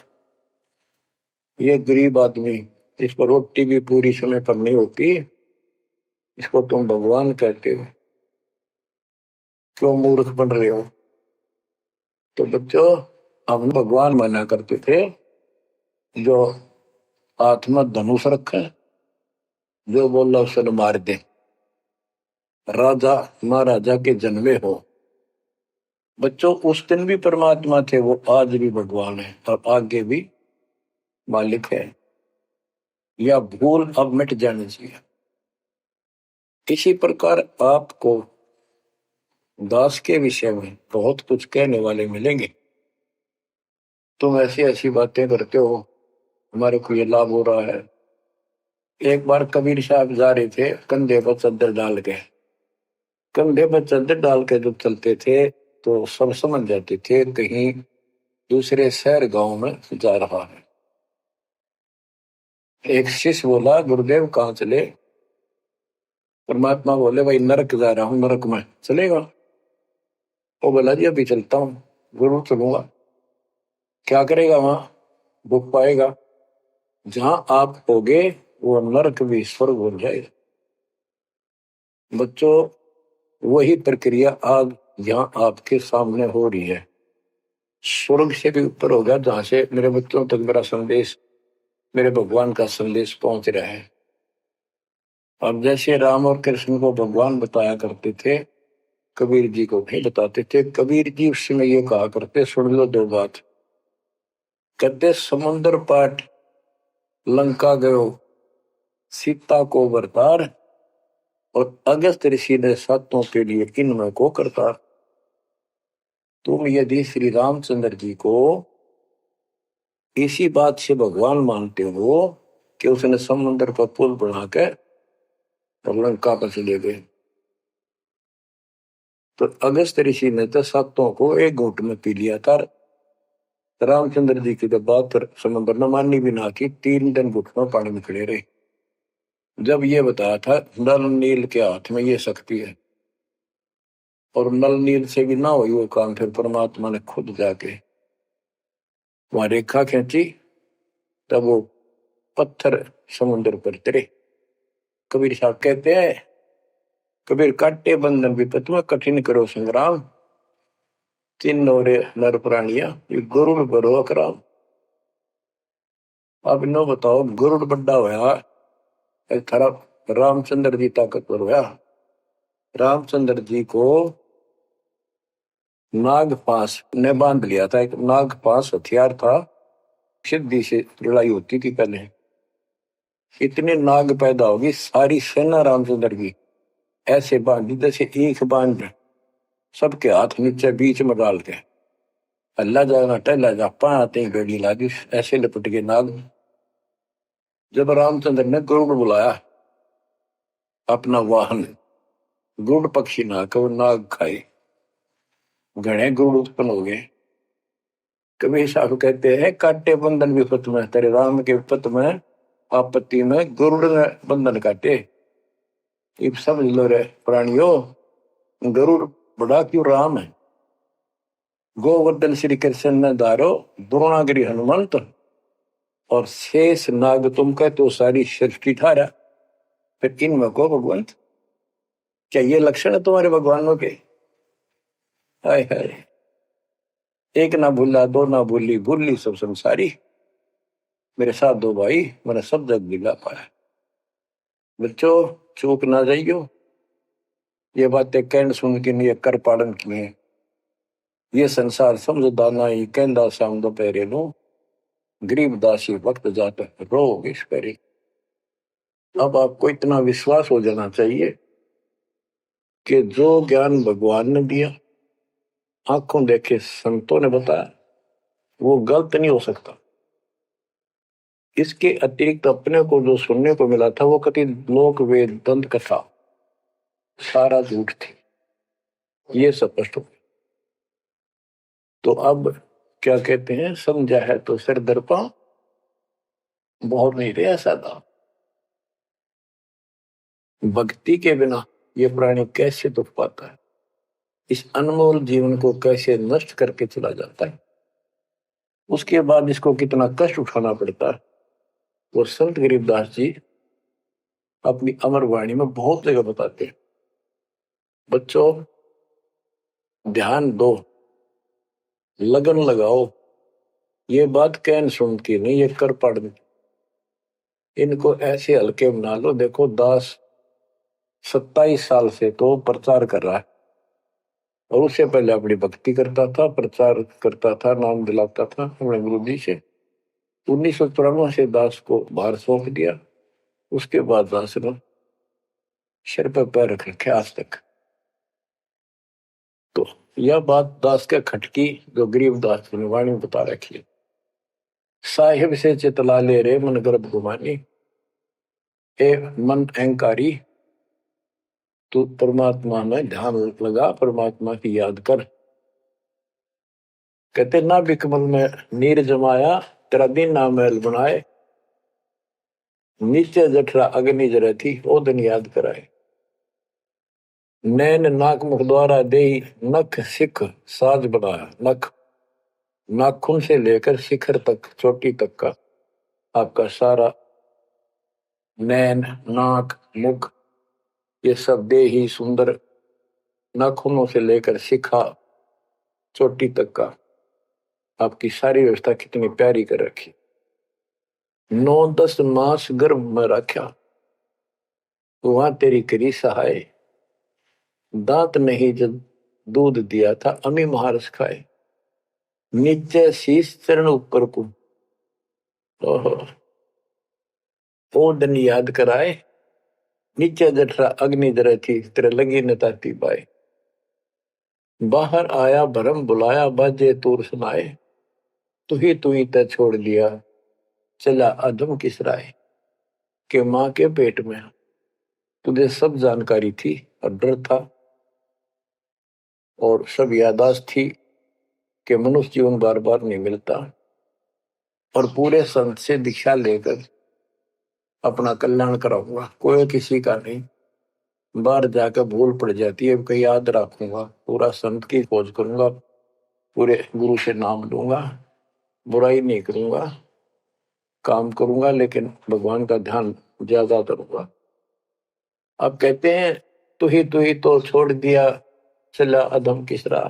ये गरीब आदमी, इस पर रोटी भी पूरी समय पर नहीं होती, इसको तुम भगवान कहते हो, क्यों मूर्ख बन रहे हो। तो बच्चों, हम भगवान माना करते थे जो हाथ में धनुष रखे, जो बोला उसे मार दे, राजा महाराजा के जन्मे हो। बच्चों, उस दिन भी परमात्मा थे, वो आज भी भगवान है और आगे भी मालिक है। या भूल अब मिट जानी चाहिए। इसी प्रकार आपको दास के विषय में बहुत कुछ कहने वाले मिलेंगे। तुम ऐसी ऐसी बातें करते हो, हमारे को ये लाभ हो रहा है। एक बार कबीर साहब जा रहे थे कंधे पर चादर डाल के, कंधे पर चादर डाल के जब चलते थे तो सब समझ जाते थे कहीं दूसरे शहर गांव में जा रहा है। एक शिष्य बोला, गुरुदेव कहाँ चले? परमात्मा बोले, भाई नरक जा रहा हूं, नरक में चलेगा? वो बोला, जी अभी चलता हूं, जरूर चलूंगा। क्या करेगा वहां? दुख पाएगा। जहां आप होगे वो नरक भी स्वर्ग हो जाएगा। बच्चों, वही प्रक्रिया आज यहाँ आपके सामने हो रही है। स्वर्ग से भी ऊपर होगा, जहां से मेरे बच्चों तक मेरा संदेश, मेरे भगवान का संदेश पहुंच रहा है। अब जैसे राम और कृष्ण को भगवान बताया करते थे, कबीर जी को नहीं बताते थे। कबीर जी उस समय ये कहा करते, सुन लो दो बात। कहते, समुद्र पाट लंका गयो सीता को बरतार, और अगस्त ऋषि ने सातों के लिए इनमें को करतार। तुम यदि श्री रामचंद्र जी को इसी बात से भगवान मानते हो कि उसने समुद्र पर पुल बनाकर लंका पर चले गए, तो अगस्त ऋषि ने तो सातों को एक घूंट में पी लिया था। रामचंद्र जी की जब बात समुद्र ने माननी भी ना की, 3 दिन घुटनों पानी में खड़े रहे। जब ये बताया था नल नील के हाथ में ये शक्ति है, और नल नील से भी ना हुई वो काम, फिर परमात्मा ने खुद जाके वहां रेखा खींची, तब वो पत्थर समुद्र पर तरे। कबीर साहब कहते हैं, कबीर काटे बंधन विपत में कठिन करो संग्राम, तीन नौरे नर प्राणिया ये गरुड़ बरो अकराम। अब इनो बताओ, गरुड़ बड्डा होया, एक तरफ रामचंद्र जी ताकतवर होया। रामचंद्र जी को नाग पास ने बांध लिया था। एक नाग पास हथियार था, सिद्धि से लड़ाई होती थी पहले। इतने नाग पैदा होगी, सारी सेना रामचंद्र की ऐसे बांधी जैसे एक बांध, सबके हाथ नीचे बीच में डाल के अल्लाह जाना टहला जा पाते ही बेड़ी लागी, ऐसे लपट के नाग। जब रामचंद्र ने गरुड़ बुलाया अपना वाहन, गरुड़ पक्षी ना को नाग खाए, घने गरुड़ उत्पन्न हो गए। कबीर साहब कहते हैं, काटे बंधन विपत में, तेरे राम के विपत में आपत्ति में गरुड़ ने बंधन काटे। ये समझ लो रे प्राणियों, गरुड़ बड़ा क्यों राम है। गोवर्धन श्री कृष्ण ने धारो, द्रोणागिरी हनुमंत, और शेष नाग तुम कहते हो सारी सृष्टि ठारा, फिर इनमें को भगवंत। क्या ये लक्षण है तुम्हारे भगवानों के? हाय हाय, एक ना भूला दो ना भूली, भूली सब संसारी, मेरे साथ दो भाई मैंने सब जग दिला पाया। बच्चों, चूक ना जाइयो, ये बातें कहन सुन के नहीं कर पालन किए। ये संसार समझदाना ही कहंदा शाम दोपहरे नो, गरीब दासी वक्त जाते रोग इस परे। अब आपको इतना विश्वास हो जाना चाहिए कि जो ज्ञान भगवान ने दिया, आंखों देखे संतों ने बताया, वो गलत नहीं हो सकता। इसके अतिरिक्त अपने को जो सुनने को मिला था वो कति लोक वेद दंत कथा सारा झूठ थी, ये स्पष्ट हो। तो अब क्या कहते हैं, समझा है तो सिर दर्पा, बहुत नहीं रहा सादा। भक्ति के बिना ये प्राणी कैसे दुख पाता है, इस अनमोल जीवन को कैसे नष्ट करके चला जाता है, उसके बाद इसको कितना कष्ट उठाना पड़ता है। वो संत गरीबदास जी अपनी अमर वाणी में बहुत जगह बताते हैं। बच्चों, ध्यान दो, लगन लगाओ, ये बात कहन सुन की नहीं, ये कर पढ़। इनको ऐसे हल्के बना लो। देखो, दास 27 साल से तो प्रचार कर रहा है, और उससे पहले अपनी भक्ति करता था, प्रचार करता था, नाम दिलाता था अपने गुरु जी से। 1994 से दास को भार सौंप दिया, उसके बाद दास ने सिर पर पैर रख रखे आज तक। तो यह बात दास के खटकी जो गरीब दास की वाणी बता रखी है। साहिब से चितला ले रे मन गर्भ गुमानी, ए मन अहंकारी तू परमात्मा में ध्यान लगा, परमात्मा की याद कर। कहते ना बिकमल में नीर जमाया, तेरा दिन ना महल बनाए, नीचे जठरा अग्नि जरे थी ओ दिन याद कराए। नैन नाक मुख द्वारा दे नख सिख साज बनाया, नख नाखून से लेकर शिखर तक चोटी तक का आपका सारा नैन नाक मुख ये सब दे ही सुंदर, नाखूनों से लेकर शिखा चोटी तक का आपकी सारी व्यवस्था कितनी प्यारी कर रखी। 9-10 मास गर्भ में रखा, वहां तेरी करी सहाय, दांत नहीं जब दूध दिया था अमी महारस खाए, नीचे शीश चरण ऊपर को ओहो ओ दिन याद कराए, नीचे जठरा अग्नि जरे थी तेरे लगी न ताती बाए। बाहर आया भरम बुलाया बाजे तूर सुनाए, तू ही तय छोड़ दिया चला अधम किस राय। के माँ के पेट में तुझे सब जानकारी थी और डर था और सब यादाश्त थी कि मनुष्य जीवन बार बार नहीं मिलता, और पूरे संत से दीक्षा लेकर अपना कल्याण कराऊंगा, कोई किसी का नहीं। बाहर जाकर भूल पड़ जाती है, कहीं याद रखूंगा, पूरा संत की खोज करूंगा, पूरे गुरु से नाम लूंगा, बुराई नहीं करूंगा, काम करूंगा लेकिन भगवान का ध्यान ज्यादा करूंगा। अब कहते हैं तू ही तो छोड़ दिया चला अधम किसरा।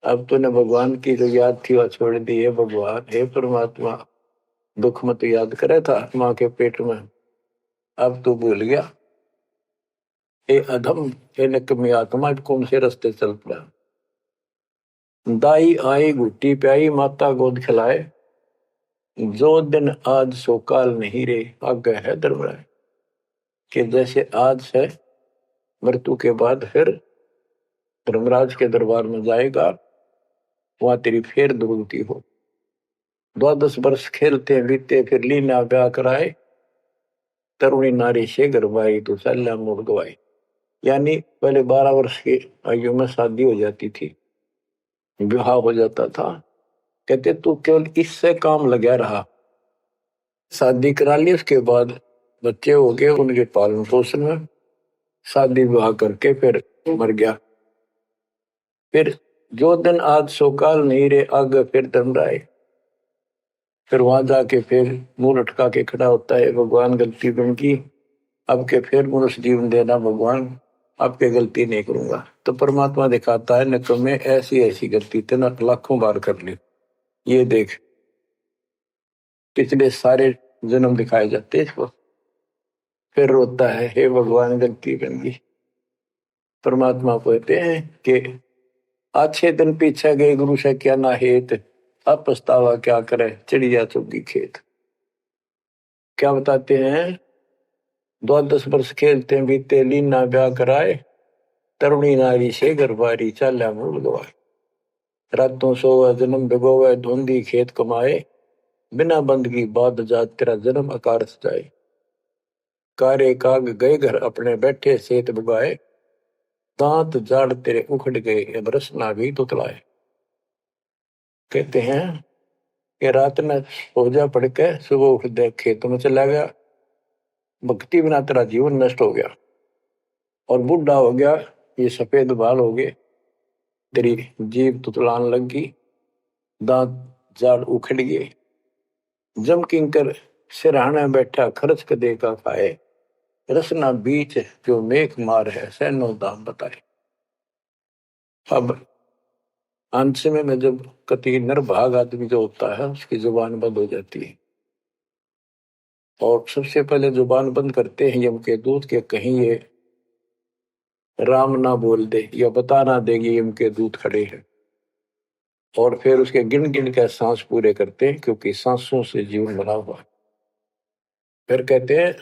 अब तूने भगवान की जो याद थी वह छोड़ दी है। भगवान हे परमात्मा दुख मत याद करे था माँ के पेट में, अब तू भूल गया। हे अधम हे निकम्मी आत्मा कौन से रास्ते चल पड़ा। दाई आई घुट्टी प्याई माता गोद खिलाए, जो दिन आज सो काल नहीं रे आगे है दरबार। कि जैसे आज है मृत्यु के बाद फिर धर्मराज के दरबार में जाएगा, वहां तेरी फेर दुर्गति हो। 12 वर्ष खेलते बीते फिर लीना ब्याह कराए, तरुणी नारी से गरबाई तो सल्ला मोड़ गवाई। यानी पहले 12 वर्ष की आयु में शादी हो जाती थी, विवाह हो जाता था। कहते तू केवल इससे काम लगा रहा, शादी करा ली, उसके बाद बच्चे हो गए, उनके पालन पोषण में शादी विवाह करके फिर मर गया। फिर जो दिन आज सोकाल नहीं रे आगे फिर धर्मराय। फिर वहां जाके फिर मुंह लटका के खड़ा होता है, भगवान गलती बन की, अब के फिर मनुष्य जीवन देना भगवान, अब के गलती नहीं करूंगा। तो परमात्मा दिखाता है न तुम्हें ऐसी ऐसी गलती तेना लाखों बार कर ली, ये देख पिछले सारे जन्म दिखाए जाते इसको। फिर रोता है हे भगवान गलती बन गई। परमात्मा कहते हैं कि अच्छे दिन पीछे गए गुरु से क्या ना हेत, अब पछतावा क्या करे चिड़िया चुगी खेत। क्या बताते हैं 12 वर्ष खेलते बीते लीना ब्याह कराए, तरुणी नारी से गरबारी चाल्या मूल गवाए। रातों सोवा जन्म भिगोवे धुंधी खेत कमाए, बिना बंदगी बाद जात तेरा जन्म आकार सजाए। कारे काग गए घर अपने बैठे सेत बुगाए, दांत जाड़ तेरे उखड़ गए अब रसना भी तुतलाए। कहते हैं कि रात में सोजा पड़ के सुबह उठ दे खेतों में चला गया, भक्ति बिना तेरा जीवन नष्ट हो गया, और बूढ़ा हो गया, ये सफेद बाल हो गए, तेरी जीभ तुतलान लग गई, दांत जाड़ उखड़ गए। जम किंकर सिरहाना बैठा खर्च क दे का खाए, रसना बीच जो मेघ मार है सैनो दाम बताए। अब अंत में जब कति निर्भाग आदमी जो होता है उसकी जुबान बंद हो जाती है, और सबसे पहले जुबान बंद करते हैं यम के दूत के कहीं ये राम ना बोल दे या बता ना देगी यम के दूत खड़े हैं, और फिर उसके गिन गिन के सांस पूरे करते हैं क्योंकि सांसों से जीवन बना हुआ है। फिर कहते हैं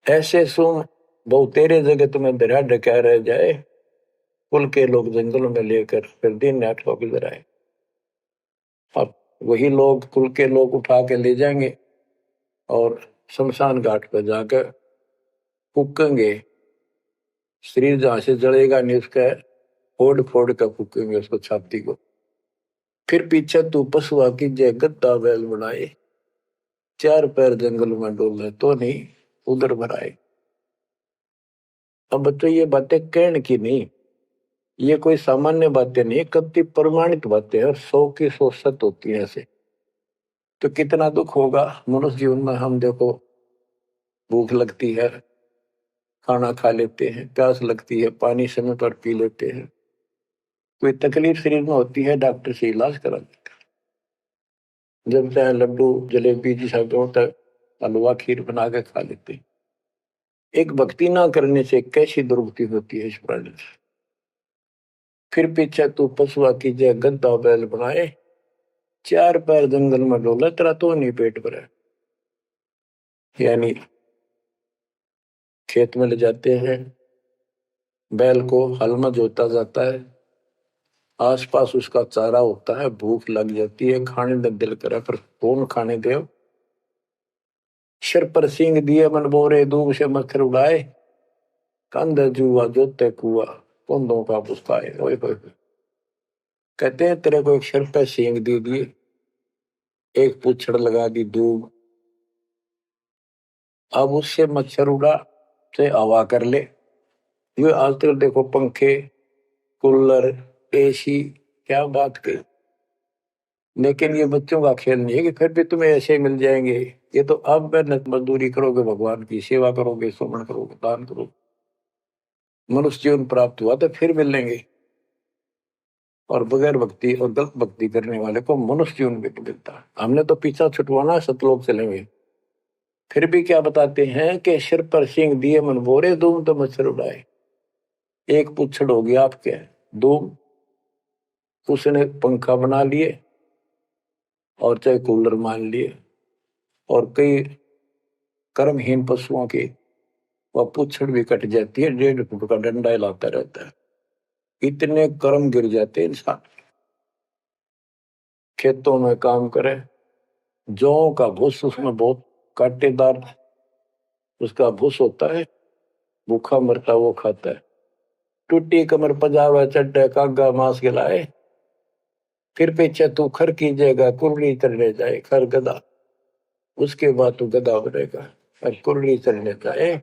ऐसे सुन बहु तेरे जगत में बिराड क्या रह जाए, कुल के लोग जंगलों में लेकर फिर दिन रात को गुजर आए। अब वही लोग कुल के लोग उठा के ले जाएंगे और शमशान घाट पर जाकर फूकेंगे। शरीर जहां से जलेगा नहीं उसका फोड़ फोड़ कर फूकेंगे उसको, छाती को। फिर पीछे तू पशुआ की जय गद्दा बैल बनाए, चार पैर जंगल में डोले तो नहीं उधर भराए। अब बच्चों ये बातें कहने की नहीं, ये कोई सामान्य बातें नहीं, कति प्रमाणित बातें हैं और 100 की 100 सत्य होती है ऐसे। तो कितना दुख होगा मनुष्य जीवन में। हम देखो भूख लगती है खाना खा लेते हैं, प्यास लगती है पानी समय पर पी लेते हैं, कोई तकलीफ शरीर में होती है डॉक्टर से इलाज करा लेते हैं। जब चाहे लड्डू जलेबी जी सब होता है, हलवा खीर बना के खा लेते हैं। एक भक्ति ना करने से कैसी दुर्गति होती है इस प्राणी से। फिर पीछे तू पशुआ की जय गद्दा बैल बनाए, चार पैर जंगल में डोला तेरा तो नहीं पेट भरा। यानी खेत में ले जाते हैं, बैल को हल में जोता जाता है, आसपास उसका चारा होता है, भूख लग जाती है, खाने में दिल करे पर कौन खाने दे। सिर पर सींग दिए मन बोरे, दूब से मच्छर उड़ाए, कंध जुआ जोते कुआ, कुंदों का पुस्ताए। ओए होए, कहते हैं तेरे को एक सिर पर सींग दे दिए, एक पूछड़ लगा दी दूब, अब उससे मच्छर उड़ा से हवा कर ले। ये आजकल देखो पंखे कूलर एसी, क्या बात कही। लेकिन ये बच्चों का खेल नहीं है कि फिर भी तुम्हें ऐसे मिल जाएंगे। ये तो अब मेहनत मजदूरी करोगे, भगवान की सेवा करोगे, सुमन करोगे, दान करोगे, मनुष्य जीवन प्राप्त हुआ तो फिर मिलेंगे। और बगैर भक्ति और गलत भक्ति करने वाले को मनुष्य जीवन भी नहीं मिलता। हमने तो पीछा छुटवाना सतलोक चलेंगे। फिर भी क्या बताते हैं कि सिर पर सिंह दिए मन बोरे, दूम तो मच्छर उड़ाए। एक पुच्छड़ हो गया आपके दूम, उसने पंखा बना लिए और चाहे कूलर मान लिए, और कई कर्महीन पशुओं की वह पुच्छड़ भी कट जाती है, 1.5 फुट का डंडा हिलाता रहता है। इतने कर्म गिर जाते इंसान। खेतों में काम करे, जौ का भूस उसमें बहुत कांटेदार उसका भूस होता है, भूखा मरता वो खाता है। टूटी कमर पजावा चड्डे कागा मांस खिलाए, फिर पीछे तू खर की जगह कुरली चढ़ने जाए। खर गधा, उसके बाद तू गधा बनेगा और कुरली चढ़ने जाए।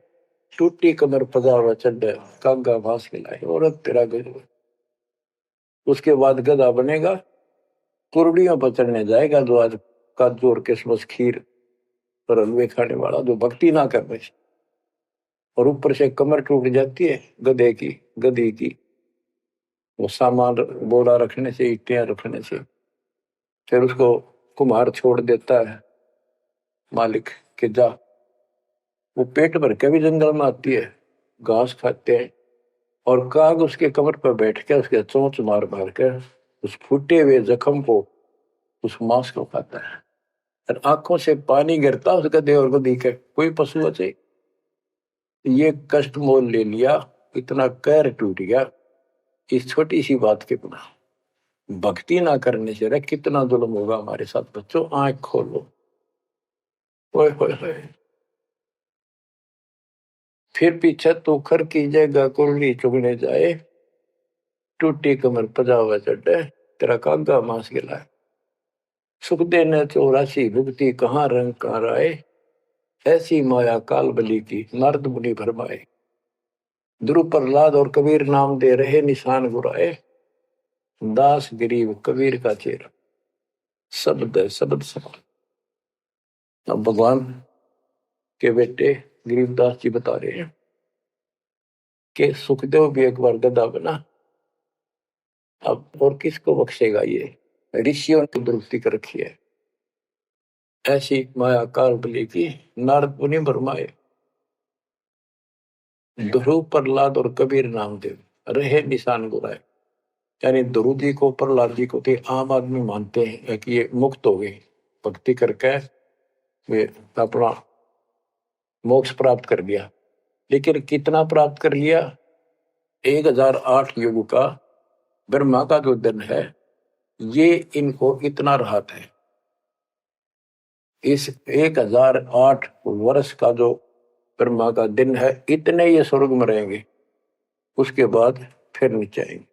टूटी कमर पजावा चड्डे कागा मांस खिलाए, और तेरा गधा उसके बाद गधा बनेगा, कुरड़ियों पर चढ़ने जाएगा। जो आज काजू और किशमिश खीर और हलवे खाने वाला, जो भक्ति ना कर रहे, और ऊपर से कमर टूट जाती है गधे की गधी की, वो सामान बोरा रखने से, ईटियां रखने से। फिर उसको कुम्हार छोड़ देता है मालिक के जा, वो पेट भर के भी जंगल में आती है, घास खाते हैं, और काग उसके कमर पर बैठ के उसके चोंच मार मार कर उस फूटे हुए जख्म को, उस मांस को खाता है। और आंखों से पानी गिरता उस गधे और गधी के, कोई पशु बचे। ये कष्ट मोल ले लिया, इतना कहर टूट गया इस छोटी सी बात के बिना। भक्ति ना करने से रे कितना जुल्म होगा हमारे साथ। बच्चों आंख खोलो। ओए होए होए। फिर पीछे तो खर की जगह कुरली चुगने जाए, टूटी कमर पजावा चढ़े, तेरा कागा मांस गिलाए। सुख देने 84 भुगती, कहाँ रंग कहाँ राय, ऐसी माया काल बली की, नारद मुनि भरमाए। ध्रुव प्रहलाद और कबीर नाम दे रहे निशान गुराए, दास गरीब कबीर का चेहरा, शब्द है शब्द समान। अब भगवान के बेटे गरीबदास जी बता रहे हैं कि सुखदेव भी एक बार गधा बना। अब और किसको बख्शेगा ये, ऋषियों ने दुरुक्ति कर रखी है। ऐसी माया काल बली की, नारद मुनि भरमाए। ध्रुव प्रहलाद और कबीर नामदेव रहे निशान गुराए। यानी ध्रुव जी को प्रहलाद जी को थे आम आदमी मानते हैं कि ये मुक्त हो गए भक्ति करके, वे अपना मोक्ष प्राप्त कर लिया। लेकिन कितना प्राप्त कर लिया? 1008 युग का ब्रह्मा का जो दिन है, ये इनको इतना राहत है। इस 1008 वर्ष का जो ब्रह्मा का दिन है, इतने ये स्वर्ग में रहेंगे, उसके बाद फिर नीचे आएंगे।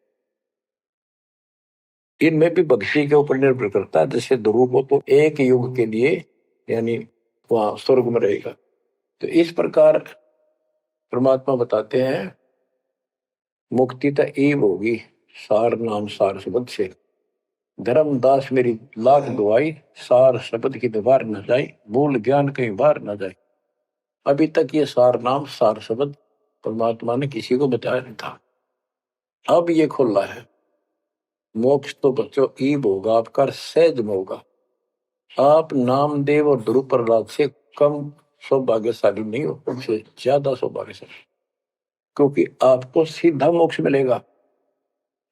इनमें भी भक्ति के ऊपर निर्भर करता है। जैसे ध्रुव को तो एक युग के लिए यानी वहां स्वर्ग में रहेगा। तो इस प्रकार परमात्मा बताते हैं मुक्ति तो ईव होगी सार नाम सार शब्द से। धर्मदास मेरी लाख दुआई, सार शब्द की दीवार न जाए, मूल ज्ञान कहीं बाहर न जाए। अभी तक ये सार नाम सार शब्द परमात्मा ने किसी को बताया नहीं था, अब ये खुला है। मोक्ष तो बच्चों ईब होगा आपका, सहज में होगा। आप नामदेव और ध्रुव प्रहलाद से कम सौभाग्यशाली नहीं हो, उनसे ज्यादा सौभाग्यशाली, क्योंकि आपको सीधा मोक्ष मिलेगा।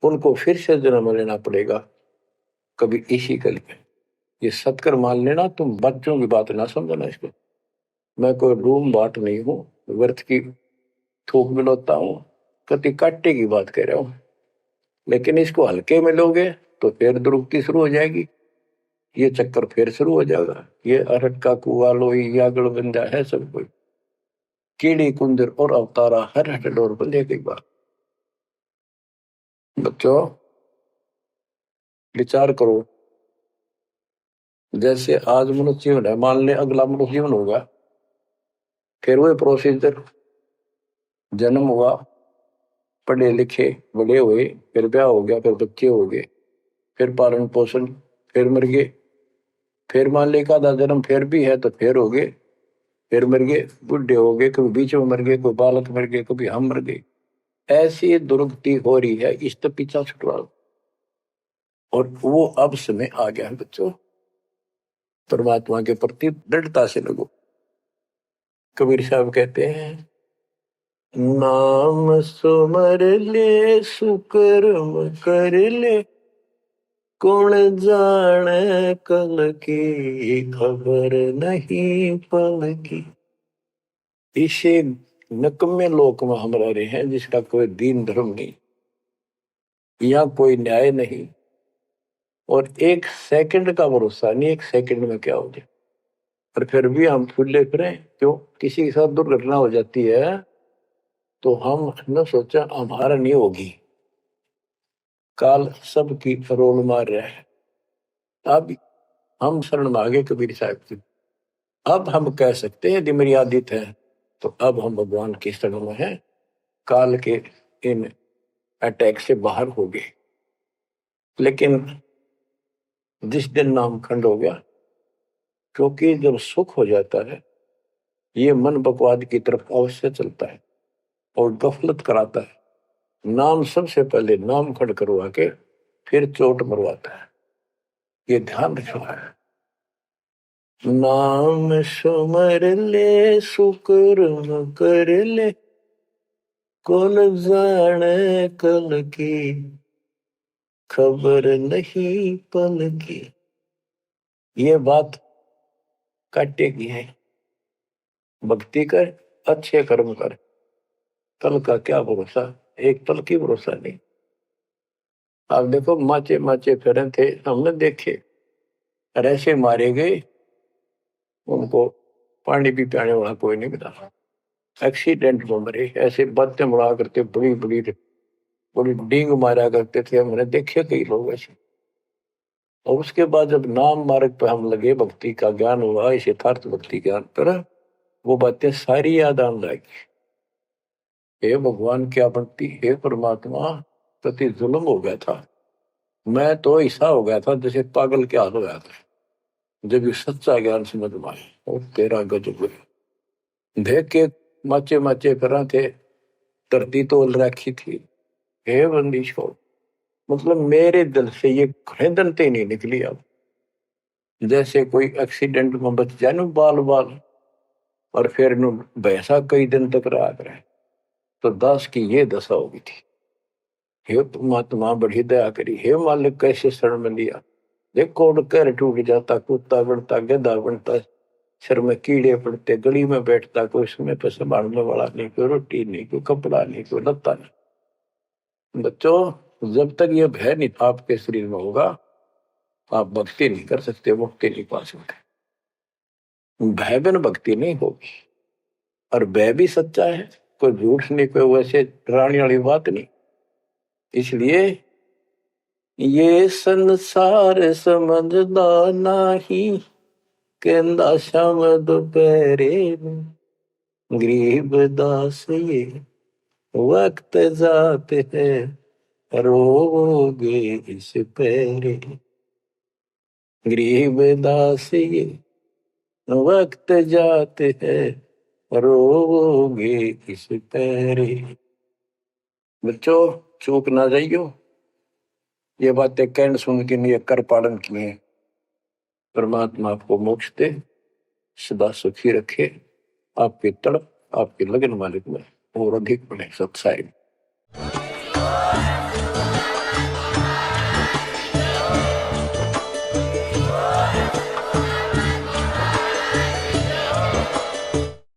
उनको फिर से जन्म लेना पड़ेगा कभी इसी कल में। ये सत्कर मान लेना, तुम बच्चों की बात ना समझना इसको। मैं कोई रूम बाट नहीं हूं, व्यर्थ की थूक मिलोता हूं, कति काटे की बात कह रहा हूं। लेकिन इसको हल्के में लोगे तो फिर दुरुक्ति शुरू हो जाएगी, ये चक्कर फिर शुरू हो जाएगा। ये अरट का कुआ लोई यागड़ बंदा है सब कोई, कीड़ी कुंदर और अवतारा हर हट डोर बंदे की बात। बच्चों विचार करो, जैसे आज मनुष्य जीवन है, मान ले अगला मनुष्य जीवन होगा, फिर वही प्रोसीजर, जन्म हुआ, पढ़े लिखे बड़े हुए, फिर ब्याह हो गया, फिर बच्चे हो गए, फिर पालन पोषण, फिर मर गए, फिर मान ले का जन्म फिर भी है तो फिर हो गए, फिर मर गए, बुढ़े हो गए, कभी बीच में मर गए, कोई बालक मर गए, कभी हम मर गए। ऐसी दुर्गति हो रही है, इस तो पीछा छुटवा। और वो अब समय आ गया है बच्चों, परमात्मा के प्रति दृढ़ता से लगो। कबीर साहब कहते हैं, नाम सुमर ले सुकर्म कर ले, कौन जाने कल की खबर नहीं पल की। इसे नकम्मे लोक में हम रह रहे हैं, जिसका कोई दीन धर्म नहीं, यहाँ कोई न्याय नहीं, और एक सेकंड का भरोसा नहीं, एक सेकंड में क्या हो जाए। और फिर भी हम फुले फिरे क्यों? किसी के साथ दुर्घटना हो जाती है तो हम न सोचा हमारा नहीं होगी, काल सबकी रोल मार रहा है। अब हम शरण मांगे कबीर साहब की, अब हम कह सकते हैं यदि मर्यादित है तो अब हम भगवान की शरण में हैं, काल के इन अटैक से बाहर हो गए। लेकिन जिस दिन नाम खंड हो गया, क्योंकि जब सुख हो जाता है ये मन बकवाद की तरफ अवश्य चलता है और गफलत कराता है। नाम सबसे पहले नाम खड़ करवा के फिर चोट मरवाता है, ये ध्यान रखना है। नाम सुमर ले सुकर्म कर ले, कौन जाने कल की खबर नहीं पल की। ये बात काटे की है, भक्ति कर, अच्छे कर्म कर, कल का क्या भरोसा, एक पल की भरोसा नहीं। आप देखो माचे माचे फिरे थे, हमने देखे ऐसे मारे गए, उनको पानी भी पियाने वाला कोई नहीं मिला, एक्सीडेंट में मरे। ऐसे बातें बड़ा करते, बड़ी बड़ी बड़ी डींग मारा करते थे, हमने देखे कई लोग ऐसे। और उसके बाद जब नाम मार्ग पर हम लगे, भक्ति का ज्ञान हुआ, इस यथार्थ भक्ति ज्ञान पर, वो बातें सारी याद आने लगी। हे भगवान क्या भक्ति, हे परमात्मा, प्रति जुल्म हो गया था, मैं तो ऐसा हो गया था जैसे पागल के हाल हो गया था। जब ये सच्चा ज्ञान समझ में आए और तेरा गजब देख के माचे माचे फिरा थे, धरती तोल रखी थी। हे बंदी छोड़, मतलब मेरे दिल से ये खरीदनते नहीं निकली। अब जैसे कोई एक्सीडेंट में बच जाए ना बाल बाल, और फिर भैंसा कई दिन तक रहा करे, तो दास की ये दशा होगी थी। हे परमात्मा बड़ी दया करी, हे मालिक कैसे शरण में लिया। देखो कर टूट जाता, कुत्ता बनता, गधा बनता, सिर में कीड़े पड़ते, गली में बैठता, कोई समय पर संभालने वाला नहीं, कोई रोटी नहीं, कोई कपड़ा नहीं, कोई लत्ता नहीं। बच्चों, जब तक ये भय नहीं आपके शरीर में होगा, आप भक्ति नहीं कर सकते, मुक्ति नहीं पा सकते। भय बिन भक्ति नहीं होगी। और भय भी सच्चा है, कोई झूठ नहीं, कोई वैसे डराने वाली बात नहीं। इसलिए ये संसार समझदा नहीं, कहंदा शाम दोपहरे गरीब दास ये वक्त जाते है, रोगे इस पैरे। गरीब दास ये वक्त जाते हैं, रोगे इस पैरे। बच्चों, चूक ना जाइयो, ये बातें कहन सुन के नहीं, कर पालन किए। परमात्मा आपको मोक्ष दे, सदा सुखी रखे, आपके तड़प, आपके लगन मालिक में और अधिक बने सत्साई।